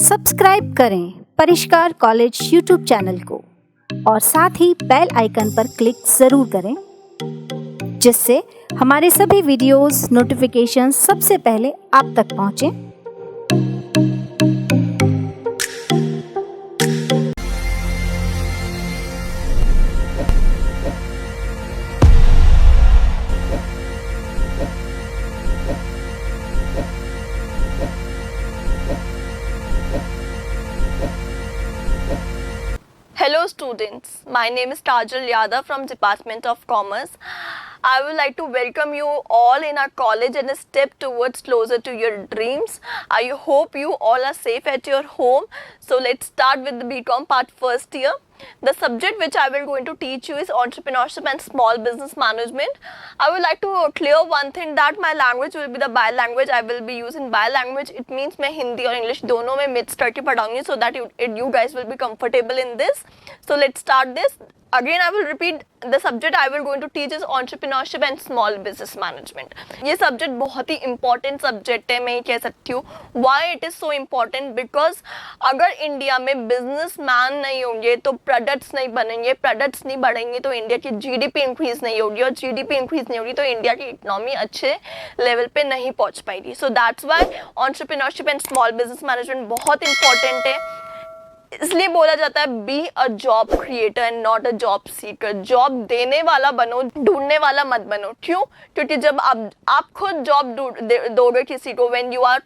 Subscribe करें परिष्कार college YouTube channel को और साथ ही बेल आइकन पर क्लिक जरूर करें, जिससे हमारे सभी वीडियोस नोटिफिकेशन सबसे पहले आप तक पहुंचे। Hello students, my name is Tajal Yadav from Department of Commerce. I would like to welcome you all in our college and a step towards closer to your dreams. I hope you all are safe at your home. So let's start with the BCom part first year. The subject which I will going to teach you is entrepreneurship and small business management. I would like to clear one thing that my language will be the bi-language. I will be using bi-language. It means मैं हिंदी और English दोनों में mix करके पढ़ाऊंगी so that you guys will be comfortable in this. So let's start this. Again, I will repeat the subject I will going to teach is entrepreneurship and small business management. ये subject बहुत ही important subject है, मैं ये कह सकती हूँ. Why it is so important? Because अगर India में businessman नहीं होंगे तो products नहीं बनेंगे, products नहीं बढ़ेंगे तो इंडिया की GDP increase नहीं होगी और GDP increase नहीं होगी तो इंडिया की economy अच्छे level पे नहीं पहुँच पाएगी. So that's why entrepreneurship and small business management बहुत important है. इसलिए बोला जाता है be a job creator and not a job seeker. Job देने वाला बनो, ढूंढने वाला मत बनो. क्यों? क्योंकि जब आप खुद जॉब दोगे किसी को, when you are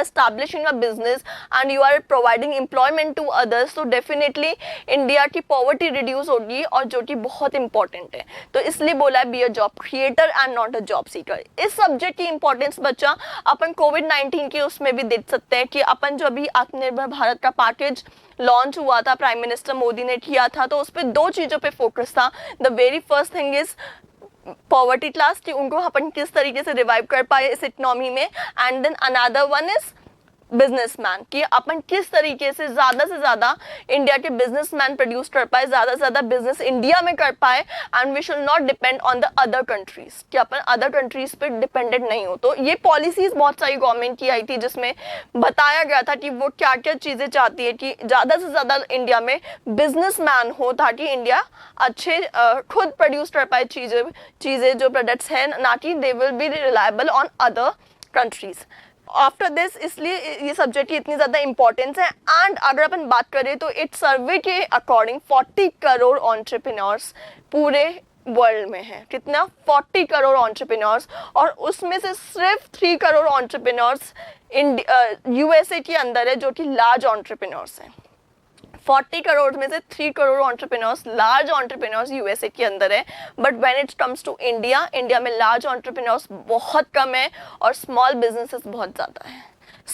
establishing a business and you are providing employment to others, तो definitely इंडिया की poverty reduce होगी और जो कि बहुत important है. तो इसलिए बोला है be a job creator and not a job seeker. इस subject की importance बच्चा अपन कोविड-19 के उसमें भी देख सकते हैं कि अपन जो अभी आत्मनिर्भर भारत का पैकेज लॉन्च हुआ था, प्राइम मिनिस्टर मोदी ने किया था, तो उस पर दो चीज़ों पे फोकस था. The very first thing is poverty class कि उनको अपन किस तरीके से रिवाइव कर पाए इस इकोनॉमी में, and then another one is businessman कि अपन किस तरीके से ज़्यादा इंडिया के बिजनेसमैन प्रोड्यूस कर पाए, ज़्यादा से ज़्यादा बिजनेस इंडिया में कर पाए, and we should not depend on the other countries कि अपन अदर कंट्रीज पे डिपेंडेंट नहीं हो. तो ये पॉलिसीज बहुत सारी गवर्नमेंट की आई थी जिसमें बताया गया था कि वो क्या क्या चीज़ें चाहती है कि ज़्यादा से ज़्यादा इंडिया में बिजनेसमैन हो ताकि इंडिया अच्छे खुद प्रोड्यूस कर पाए चीज़ें जो प्रोडक्ट्स हैं, ना कि they will be reliable on other countries. After this इसलिए ये सब्जेक्ट की इतनी ज़्यादा इंपॉर्टेंस है. एंड अगर अपन बात करें तो इट सर्वे के अकॉर्डिंग 40 करोड़ एंटरप्रेन्योर्स पूरे वर्ल्ड में है. कितना? 40 करोड़ एंटरप्रेन्योर्स, और उसमें से सिर्फ 3 करोड़ एंटरप्रेन्योर्स यूएसए के अंदर है जो कि लार्ज एंटरप्रेन्योर्स हैं. 40 करोड़ में से 3 crore entrepreneurs, large entrepreneurs USA के अंदर है. But when it comes to India में लार्ज एंटरप्रेन्योर्स बहुत कम है और स्मॉल बिजनेसेस बहुत ज़्यादा है.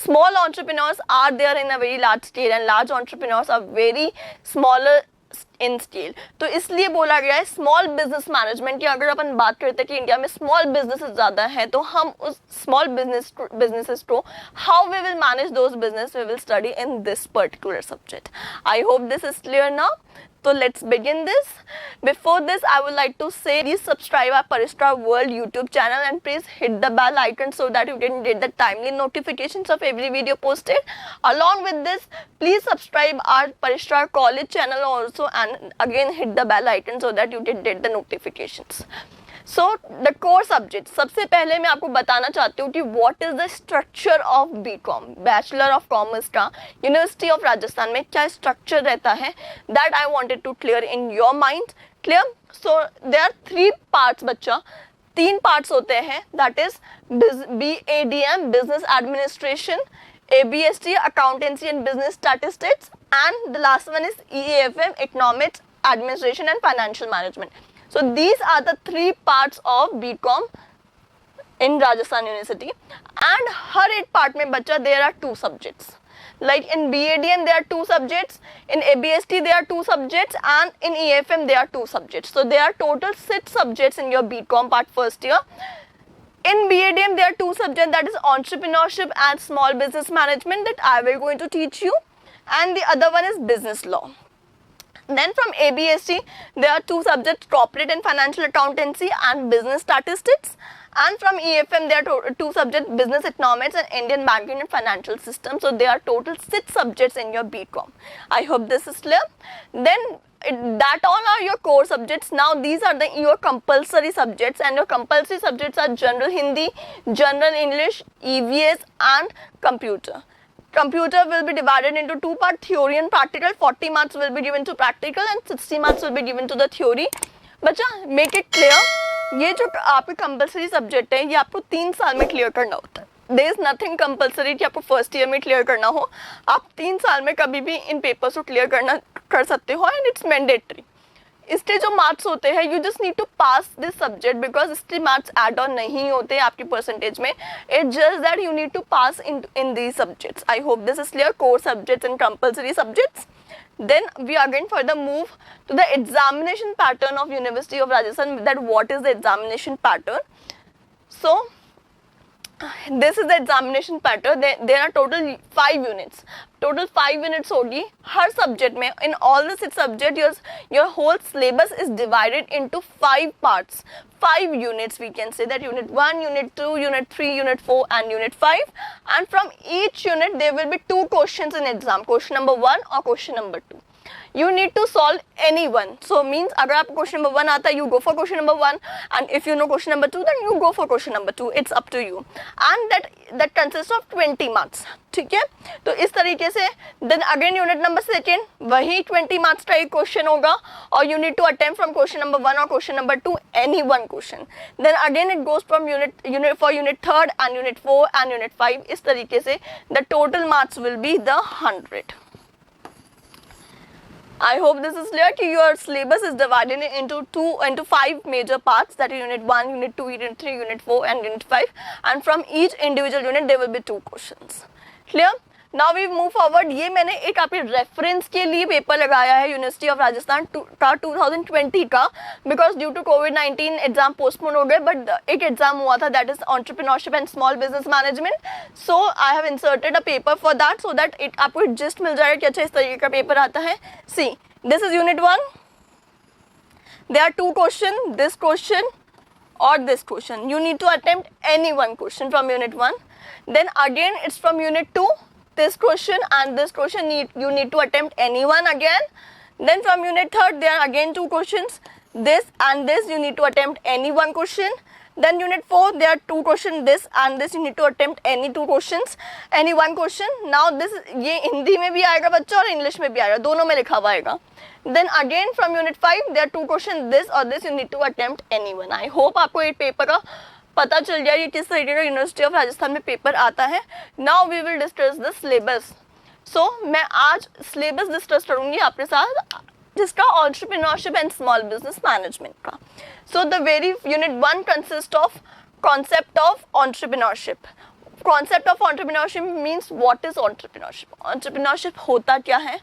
Small entrepreneurs are there in a very large scale and large entrepreneurs are very smaller in scale. तो इसलिए बोला गया है स्मॉल बिजनेस मैनेजमेंट की. अगर अपन बात करते हैं कि इंडिया में स्मॉल बिजनेसेस ज़्यादा है तो हम उस स्मॉल बिजनेसेस को how we will manage those business we will study in this particular subject. I hope this is clear now. So let's begin this. Before this, I would like to say please subscribe our Parishkar World YouTube channel and please hit the bell icon so that you can get the timely notifications of every video posted. Along with this, please subscribe our Parishkar College channel also and again hit the bell icon so that you can get the notifications. So the core subject, सबसे पहले मैं आपको बताना चाहती हूँ कि what is the structure of BCom, bachelor of commerce का university of Rajasthan में क्या स्ट्रक्चर रहता है. That I wanted to clear in your mind. Clear? So there are 3 parts बच्चा. 3 पार्ट्स होते हैं. That is BADM business administration, ABST accountancy and business statistics, and the last one is EAFM economics administration and financial management. So these are the 3 parts of BCom in Rajasthan University. And हर एक part में बच्चा there are 2 subjects. Like in BADM there are 2 subjects, in ABST there are 2 subjects, and in EFM there are 2 subjects. So there are total 6 subjects in your BCom part first year. In BADM there are 2 subjects, that is entrepreneurship and small business management that I will going to teach you, and the other one is business law. Then from ABST there are 2 subjects, corporate and financial accountancy and business statistics, And from EFM there are two subjects, business economics and Indian banking and financial system. So there are total 6 subjects in your BCom. I hope this is clear. Then that all are your core subjects. Now these are your compulsory subjects, and your compulsory subjects are general Hindi, general English, EVS and computer. Computer will be divided into 2 parts, theory and practical. 40 marks will be given to practical and 60 marks will be given to the theory. बच्चा make it clear, ये जो आपके compulsory subject है ये आपको 3 साल में clear करना होता है. देयर इज नथिंग कंपलसरी कि आपको फर्स्ट ईयर में क्लियर करना हो. आप 3 साल में कभी भी इन पेपर्स को क्लियर कर सकते हो एंड इट्स मैंडेटरी. इसके जो मार्क्स होते हैं you just need to pass this subject because इसके मार्क्स एड ऑन नहीं होते आपकी परसेंटेज में. It's just that you need to pass in these subjects. I hope this is clear. Core subjects and compulsory subjects. Then we are again further move to the examination pattern of University of Rajasthan. That what is the examination pattern? So this is the examination pattern. There are total 5 units. Total 5 units होगी हर subject में. In all the 6 subjects, your whole syllabus is divided into 5 parts. 5 units, we can say that unit 1, unit 2, unit 3, unit 4 and unit 5. And from each unit there will be 2 questions in exam. Question number 1 or question number 2. You need to solve any one. So means अगर आपको question number 1 आता है, you go for question number 1, and if you know question number 2, then you go for question number 2. It's up to you. And that consists of 20 marks. ठीक है, तो इस तरीके से. Then again unit number 2, वही 20 marks का एक question होगा और you need to attempt from question number 1 or question number 2 any one question. Then again it goes from unit for unit 3rd and unit 4 and unit 5. इस तरीके से the total marks will be the 100. I hope this is clear कि your syllabus is divided into 5 major parts, that is unit 1, unit 2, unit 3, unit 4 and unit 5, and from each individual unit there will be 2 questions. Clear? Now we move forward. ये मैंने एक आपके reference के लिए paper लगाया है university of Rajasthan का 2020 का, बिकॉज ड्यू टू कोविड-19 एग्जाम पोस्टपोन हो गए, बट एक एग्जाम हुआ था that is entrepreneurship and small business management. So I have inserted a paper for that so that आपको जिस्ट मिल जाएगा कि अच्छा इस तरीके का पेपर आता है. See this is unit 1. There are 2 question, this question or this question. You need to attempt any one question from unit 1. Then again it's from unit 2, this question and this question you need to attempt any one again. Then from unit 3rd there are again 2 questions, this and this you need to attempt any one question. Then unit 4 there are 2 questions, this and this you need to attempt any 2 questions, any one question. Now this ये हिंदी में भी आएगा बच्चों और English में भी आएगा, दोनों में लिखा हुआ आएगा. Then again from unit 5 there are 2 questions, this or this you need to attempt any one. I hope आपको ये पेपर का पता चल गया ये किस तरीके का यूनिवर्सिटी ऑफ राजस्थान में पेपर आता है. Now we will discuss the syllabus. So मैं आज syllabus डिस्कस करूँगी आपके साथ जिसका entrepreneurship and small business management का. So the very unit 1 consists of concept of entrepreneurship. Concept of entrepreneurship means what is entrepreneurship. Entrepreneurship होता क्या है,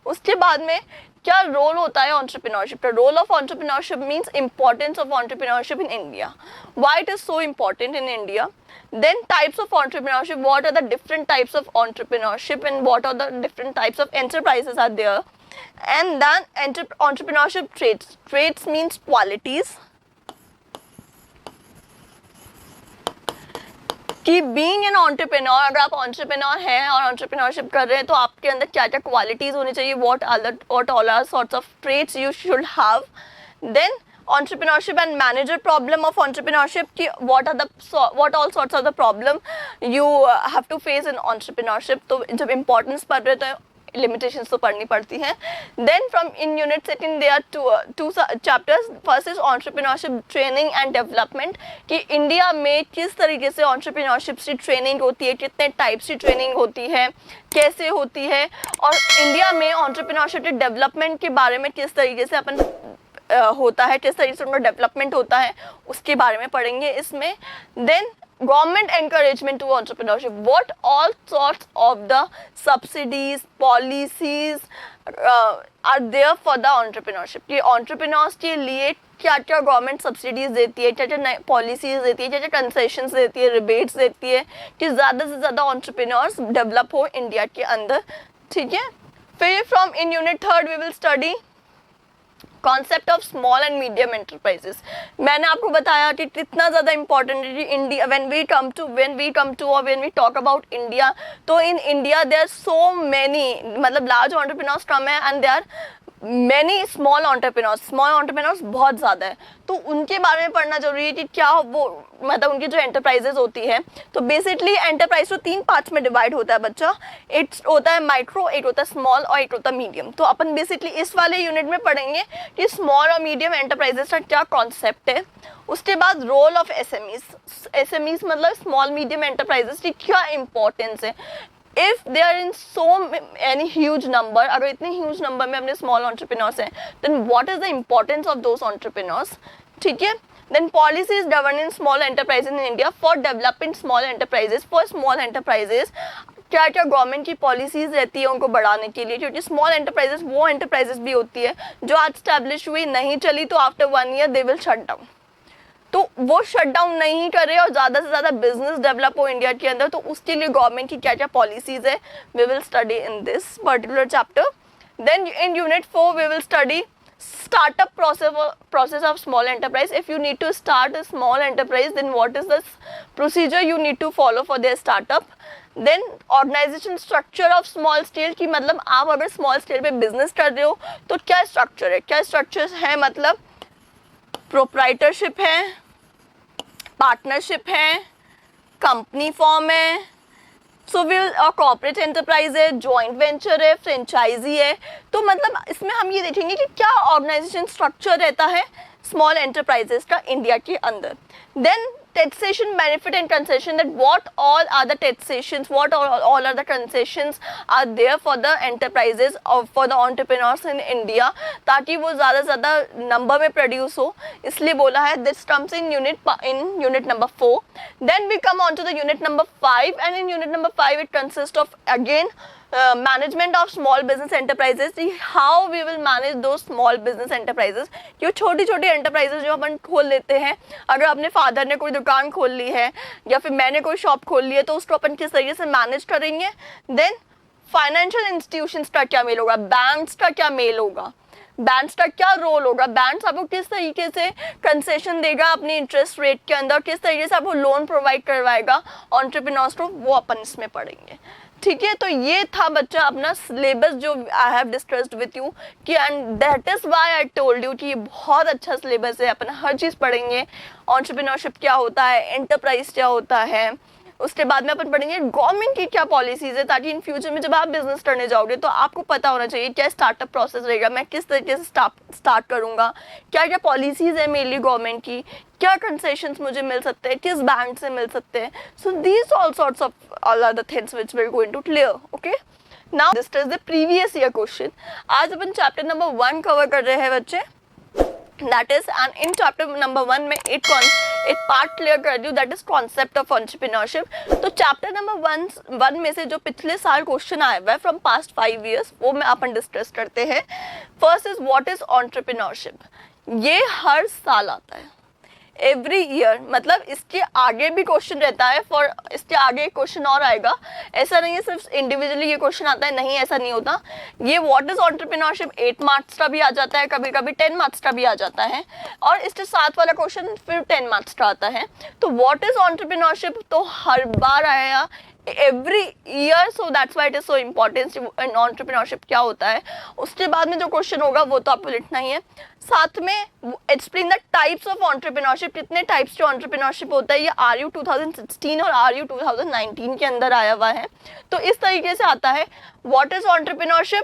उसके बाद में क्या रोल होता है entrepreneurship का. Role of entrepreneurship means importance of entrepreneurship in India. Why it is so important in India. Then types of entrepreneurship, what are the different types of entrepreneurship and what are the different types of enterprises are there. And then entrepreneurship traits. Traits means qualities. कि being an entrepreneur, अगर आप entrepreneur हैं और entrepreneurship कर रहे हैं तो आपके अंदर क्या क्या क्वालिटीज़ होनी चाहिए, what all are sorts of traits you should have. Then entrepreneurship and manager problem of entrepreneurship कि what all sorts of the problem you have to face in entrepreneurship. तो जब importance पढ़ रहे तो limitations तो पढ़नी पड़ती हैं. Then from in unit 2 there are two chapters. First is entrepreneurship training and development कि इंडिया में किस तरीके से entrepreneurship की ट्रेनिंग होती है, कितने टाइप्स की ट्रेनिंग होती है, कैसे होती है, और इंडिया में entrepreneurship के डेवलपमेंट के बारे में किस तरीके से अपन होता है, किस तरीके से उनका डेवलपमेंट होता है, उसके बारे में पढ़ेंगे इसमें. Then government encouragement to entrepreneurship. What all sorts of the subsidies, policies are there for the entrepreneurship. कि entrepreneurs के लिए क्या क्या गवर्नमेंट सब्सिडीज देती है, क्या क्या पॉलिसीज देती है, क्या क्या कंसेशंस देती है, रिबेट्स देती है कि ज़्यादा से ज़्यादा entrepreneurs डेवलप हो इंडिया के अंदर. ठीक है. फिर from in unit 3rd we will study concept of small and medium enterprises. मैंने आपको बताया कि कितना ज़्यादा इंपॉर्टेंट है India when we come to और when we talk about India. तो in India there are so many, मतलब लार्ज एंटरप्रेन्योर्स कम है and there are many small entrepreneurs बहुत ज़्यादा है। तो उनके बारे में पढ़ना जरूरी है कि क्या वो, मतलब उनकी जो एंटरप्राइजेज होती है। तो बेसिकली एंटरप्राइज तो 3 पार्ट्स में डिवाइड होता है बच्चा। एक होता है माइक्रो, एक होता है स्मॉल और एक होता है मीडियम। तो अपन बेसिकली इस वाले यूनिट में पढ़ेंगे कि स्मॉल और मीडियम एंटरप्राइजेस का क्या कॉन्सेप्ट है। उसके बाद रोल ऑफ एसएमईज मतलब स्मॉल मीडियम एंटरप्राइजेस की क्या इंपॉर्टेंस है। If they are in so any huge number, अगर इतने ह्यूज नंबर में अपने स्मॉल एंटरप्रेन्योर्स हैं, then what is the importance of those entrepreneurs, ठीक है। Then policies governing small enterprises in India for developing small enterprises. For small enterprises क्या क्या government की पॉलिसीज रहती है उनको बढ़ाने के लिए, क्योंकि स्मॉल एंटरप्राइजेज वो एंटरप्राइजेज भी होती है जो आज स्टैब्लिश हुई, नहीं चली तो after 1 year they will shut down. तो वो शट डाउन नहीं करे और ज़्यादा से ज़्यादा बिजनेस डेवलप हो इंडिया के अंदर, तो उसके लिए गवर्नमेंट की क्या क्या पॉलिसीज है, we will study in this particular chapter. Then in unit 4 we will study startup process of small enterprise. If you need to start a small enterprise, then what is the procedure you need to follow for their startup. Then organization structure of small scale, कि मतलब आप अगर small scale पे business कर रहे हो तो क्या structure है, क्या structures है, मतलब proprietorship है, पार्टनरशिप है, कंपनी फॉर्म है, सो विल कॉर्पोरेट एंटरप्राइज है, जॉइंट वेंचर है, फ्रेंचाइजी है। तो मतलब इसमें हम ये देखेंगे कि क्या ऑर्गेनाइजेशन स्ट्रक्चर रहता है स्मॉल एंटरप्राइजेस का इंडिया के अंदर। Then taxation benefit and concession, that what all are the taxations, what all are the concessions are there for the enterprises or for the entrepreneurs in India, ताकि वो ज़्यादा से ज़्यादा नंबर में produce हो, इसलिए बोला है। This comes in unit number 4. Then we come on to the unit number 5, and in unit number 5 it consists of again management of small business enterprises, how we will manage those small business enterprises. जो छोटी छोटी enterprises जो अपन खोल लेते हैं, अगर अपने father ने कोई दुकान खोल ली है या फिर मैंने कोई शॉप खोल ली है, तो उसको अपन किस तरीके से मैनेज करेंगे। देन फाइनेंशियल इंस्टीट्यूशंस का क्या मेल होगा, बैंक्स का क्या मेल होगा, बैंक्स का क्या रोल होगा, बैंक्स आपको किस तरीके से कंसेशन देगा अपने इंटरेस्ट रेट के अंदर, किस तरीके से आपको लोन प्रोवाइड करवाएगा एंटरप्रेन्योर्स को, वो अपन इसमें पढ़ेंगे, ठीक है। तो ये था बच्चा अपना सिलेबस जो I have discussed with you कि, and that is why I told you कि ये बहुत अच्छा सिलेबस है। अपन हर चीज़ पढ़ेंगे, एंटरप्रेन्योरशिप क्या होता है, एंटरप्राइज क्या होता है, उसके बाद में अपन पढ़ेंगे गवर्नमेंट की क्या पॉलिसीज है, ताकि इन फ्यूचर में जब आप बिजनेस करने जाओगे तो आपको पता होना चाहिए क्या स्टार्टअप प्रोसेस रहेगा, मैं किस तरीके से स्टार्ट करूँगा, क्या क्या पॉलिसीज है मेरी गवर्नमेंट की, क्या कंसेशंस मुझे मिल सकते हैं, किस बैंक से मिल सकते हैं। So these all sorts of all are the things which we are going to clear. Okay, now this is the previous year question. आज अपन चैप्टर नंबर 1 कवर कर रहे हैं बच्चे, that is, and in chapter number 1 में एक part clear कर दूँ, that is concept of entrepreneurship. तो चैप्टर नंबर 1 में से जो पिछले साल क्वेश्चन आए हुए फ्रॉम पास्ट 5 years, वो में अपन डिस्कस करते हैं। First is what is entrepreneurship, ये हर साल आता है, एवरी ईयर, मतलब इसके आगे भी क्वेश्चन रहता है, फॉर इसके आगे क्वेश्चन और आएगा। ऐसा नहीं है सिर्फ इंडिविजुअली ये क्वेश्चन आता है, नहीं ऐसा नहीं होता। ये व्हाट इज एंटरप्रेन्योरशिप 8 मार्क्स का भी आ जाता है, कभी कभी 10 मार्क्स का भी आ जाता है, और इसके साथ वाला क्वेश्चन फिर 10 मार्क्स का आता है। तो व्हाट इज एंटरप्रेन्योरशिप तो हर बार आया every year, so that's why it is so important entrepreneurship क्या होता है। उसके बाद में जो क्वेश्चन होगा वो तो आपको लिखना ही है। साथ में explain the types of entrepreneurship, कितने टाइप्स के एंटरप्रेन्योरशिप होता है, ये RU 2016 और RU 2019 के अंदर आया हुआ है। तो इस तरीके से आता है, what is entrepreneurship,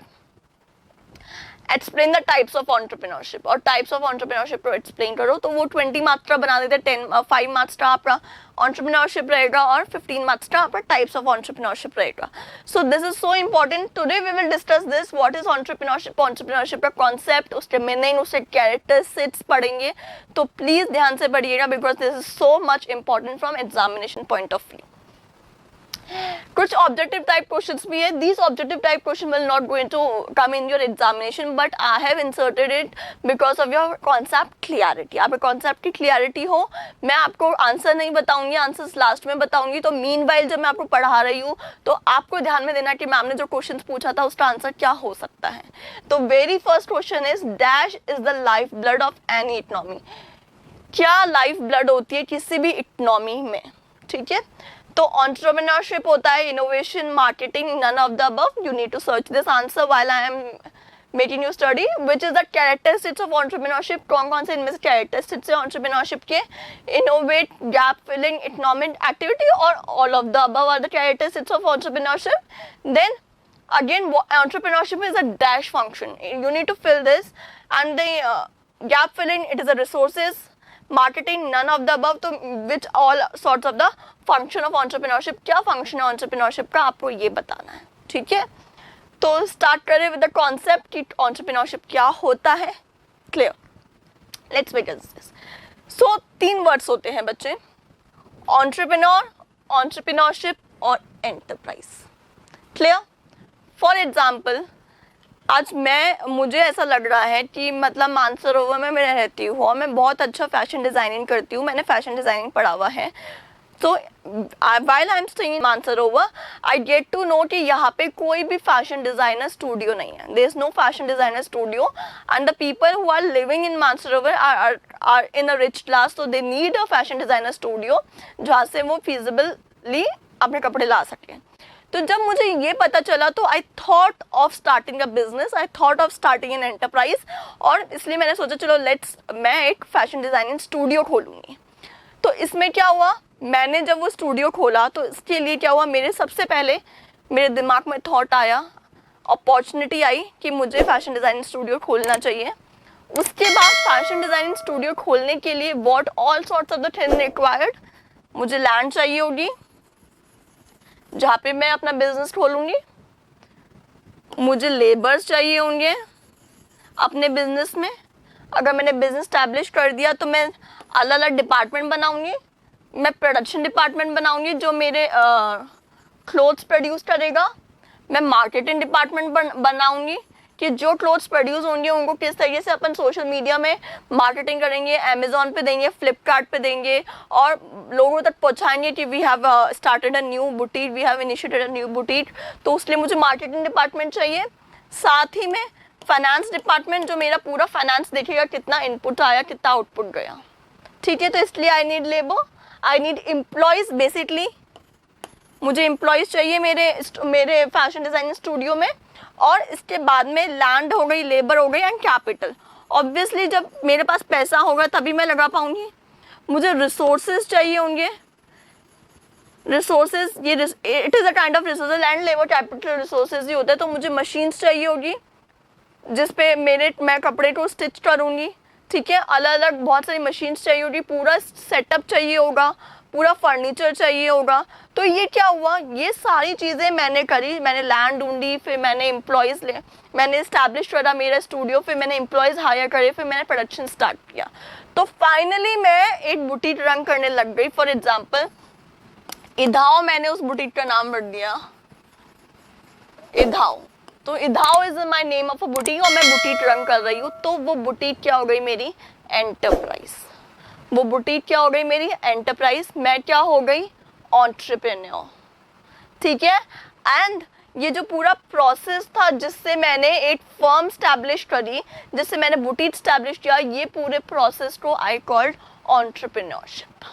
explain the types of entrepreneurship, और टाइप्स ऑफ एंटरप्रेन्योरशिप को एक्सप्लेन करो, तो वो 20 मार्क्स का बना देते हैं। 5 मार्क्स का आपका एंटरप्रेन्योरशिप रहेगा और 15 मार्क्स का आपका टाइप्स ऑफ एंटरप्रेन्योरशिप रहेगा। So this is so important, today we will discuss this, what is entrepreneurship, entrepreneurship का कॉन्सेप्ट, उसके मीनिंग, उसके कैरेक्टरिस्टिक्स पढ़ेंगे। तो प्लीज ध्यान से पढ़िएगा, because this is so much important from examination point of view. कुछ ऑब्जेक्टिव टाइप क्वेश्चंस भी है. These objective type question will not going to come in your examination, but I have inserted it because of your concept clarity. आपके concept की clarity हो. मैं आपको answer नहीं बताऊंगी, आंसर्स लास्ट में बताऊंगी. तो मीनवाइल जब मैं आपको पढ़ा रही हूँ तो आपको ध्यान में देना कि मैम ने जो क्वेश्चंस पूछा था उसका आंसर क्या हो सकता है. तो very first question is dash is the life blood of any economy. क्या लाइफ ब्लड होती है किसी भी इकोनॉमी में. ठीक है, तो एंटरप्रेन्योरशिप होता है, innovation, marketing, none of the above. You need to search this answer while I am making you study. Which is the characteristics of entrepreneurship. कौन कौन से इनमें से कैरेक्टरिस्टिक्स है एंटरप्रेन्योरशिप के. Innovate, gap filling, economic activity और all of the above are the characteristics of entrepreneurship. Then again entrepreneurship is a dash function. You need to fill this, and the gap filling, it is a resources, marketing, none of the above. तो which all sorts of the function of entrepreneurship. क्या function है entrepreneurship का आपको ये बताना है. ठीक है, तो start करें with the concept कि entrepreneurship क्या होता है. Clear? Let's begin this. So 3 words होते हैं बच्चे, entrepreneur, entrepreneurship और enterprise. Clear? फॉर एग्जाम्पल आज मुझे ऐसा लग रहा है कि मतलब मानसरोवर में मैं रहती हूँ और मैं बहुत अच्छा फैशन डिज़ाइनिंग करती हूँ. मैंने फैशन डिज़ाइनिंग पढ़ा हुआ है. तो while I am staying in Mansarovar I get to know कि यहाँ पे कोई भी फैशन डिज़ाइनर स्टूडियो नहीं है. There is no fashion designer studio and the people who are living in Mansarovar are in a rich class. So they need a fashion designer studio जहाँ से वो फिजिबली अपने कपड़े ला सकें. तो जब मुझे ये पता चला तो I thought of starting a business, I thought of starting an enterprise. और इसलिए मैंने सोचा चलो मैं एक फैशन डिज़ाइनिंग स्टूडियो खोलूँगी. तो इसमें क्या हुआ, मैंने जब वो स्टूडियो खोला तो इसके लिए क्या हुआ, मेरे सबसे पहले मेरे दिमाग में थॉट आया, अपॉर्चुनिटी आई कि मुझे फैशन डिज़ाइनिंग स्टूडियो खोलना चाहिए. उसके बाद फैशन डिज़ाइनिंग स्टूडियो खोलने के लिए what all sorts of the thing required. मुझे लैंड चाहिए होगी जहाँ पे मैं अपना बिजनेस खोलूँगी. मुझे लेबर्स चाहिए होंगे अपने बिजनेस में. अगर मैंने बिजनेस स्टैब्लिश कर दिया तो मैं अलग अलग डिपार्टमेंट बनाऊँगी. मैं प्रोडक्शन डिपार्टमेंट बनाऊँगी जो मेरे क्लोथ्स प्रोड्यूस करेगा. मैं मार्केटिंग डिपार्टमेंट बनाऊँगी कि जो क्लोथ्स प्रोड्यूस होंगे उनको किस तरीके से अपन सोशल मीडिया में मार्केटिंग करेंगे, अमेजोन पे देंगे, फ्लिपकार्ट पे देंगे और लोगों तक पहुंचाएंगे कि we have started a new boutique, we have initiated a new boutique. तो उसके लिए मुझे मार्केटिंग डिपार्टमेंट चाहिए. साथ ही में फाइनेंस डिपार्टमेंट जो मेरा पूरा फाइनेंस देखेगा कितना इनपुट आया, कितना आउटपुट गया. ठीक है, तो इसलिए I need labour, I need employees. Basically मुझे एम्प्लॉयज़ चाहिए मेरे फैशन डिज़ाइनिंग स्टूडियो में. और इसके बाद में लैंड हो गई, लेबर हो गई एंड कैपिटल. ऑब्वियसली जब मेरे पास पैसा होगा तभी मैं लगा पाऊंगी. मुझे रिसोर्सेज चाहिए होंगे. रिसोर्सेज ये it is a kind of resources, land, labour, capital, resources ही होता है. तो मुझे मशीन्स चाहिए होगी जिस पे मैं कपड़े को स्टिच करूँगी. ठीक है, अलग अलग बहुत सारी मशीन्स चाहिए होगी, पूरा सेटअप चाहिए होगा, पूरा फर्नीचर चाहिए होगा. तो ये क्या हुआ, ये सारी चीज़ें मैंने करी. मैंने लैंड ढूंढी, फिर मैंने एम्प्लॉयज़ मैंने इस्टेब्लिश करा मेरा स्टूडियो, फिर मैंने एम्प्लॉयज़ हायर करे, फिर मैंने प्रोडक्शन स्टार्ट किया. तो फाइनली मैं एक बुटीक रन करने लग गई. फॉर एग्जाम्पल इधाओ, मैंने उस बुटीक का नाम रख दिया इधाओ. तो इधाओ is my name of a boutique और मैं बुटीक रन कर रही हूँ. तो वो बुटीक क्या हो गई मेरी एंटरप्राइज. वो बुटीक क्या हो गई मेरी एंटरप्राइज. मैं क्या हो गई एंटरप्रेन्योर. ठीक है, एंड ये जो पूरा प्रोसेस था जिससे मैंने एक फर्म स्टैब्लिश करी, जिससे मैंने बुटीक स्टैब्लिश किया, ये पूरे प्रोसेस को I called entrepreneurship.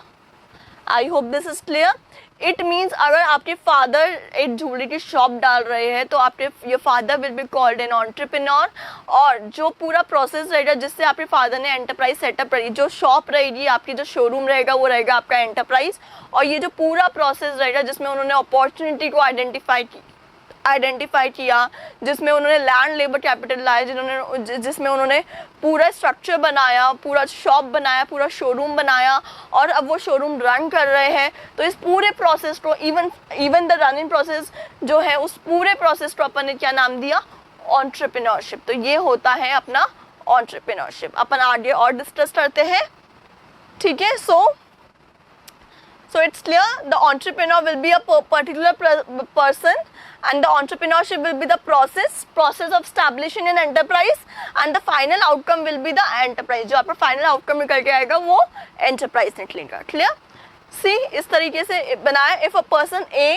I hope this is clear. It means अगर आपके फादर एक ज्वेलरी की शॉप डाल रहे हैं तो आपके your father will be called an entrepreneur. और जो पूरा प्रोसेस रहेगा जिससे आपके फादर ने एंटरप्राइज सेटअप करी, जो शॉप रहेगी आपकी, जो शोरूम रहेगा वो रहेगा आपका एंटरप्राइज. और ये जो पूरा प्रोसेस रहेगा जिसमें उन्होंने अपॉर्चुनिटी को आइडेंटिफाई किया, जिसमें उन्होंने लैंड, लेबर, कैपिटल लाया, जिसमें उन्होंने पूरा स्ट्रक्चर बनाया, पूरा शॉप बनाया, पूरा शोरूम बनाया और अब वो शोरूम रन कर रहे हैं. तो इस पूरे प्रोसेस को इवन द रनिंग प्रोसेस जो है उस पूरे प्रोसेस को अपन ने क्या नाम दिया एंटरप्रेन्योरशिप. तो ये होता है अपना एंटरप्रेन्योरशिप. अपन आगे और डिस्कस करते हैं. ठीक है, सो So it's clear, the entrepreneur will be a particular person, and the entrepreneurship will be the process of establishing an enterprise, and the final outcome will be the enterprise. जो आपका final outcome निकल के आएगा वो enterprise निकलेगा. Clear? See, इस तरीके से बनाया. If a person A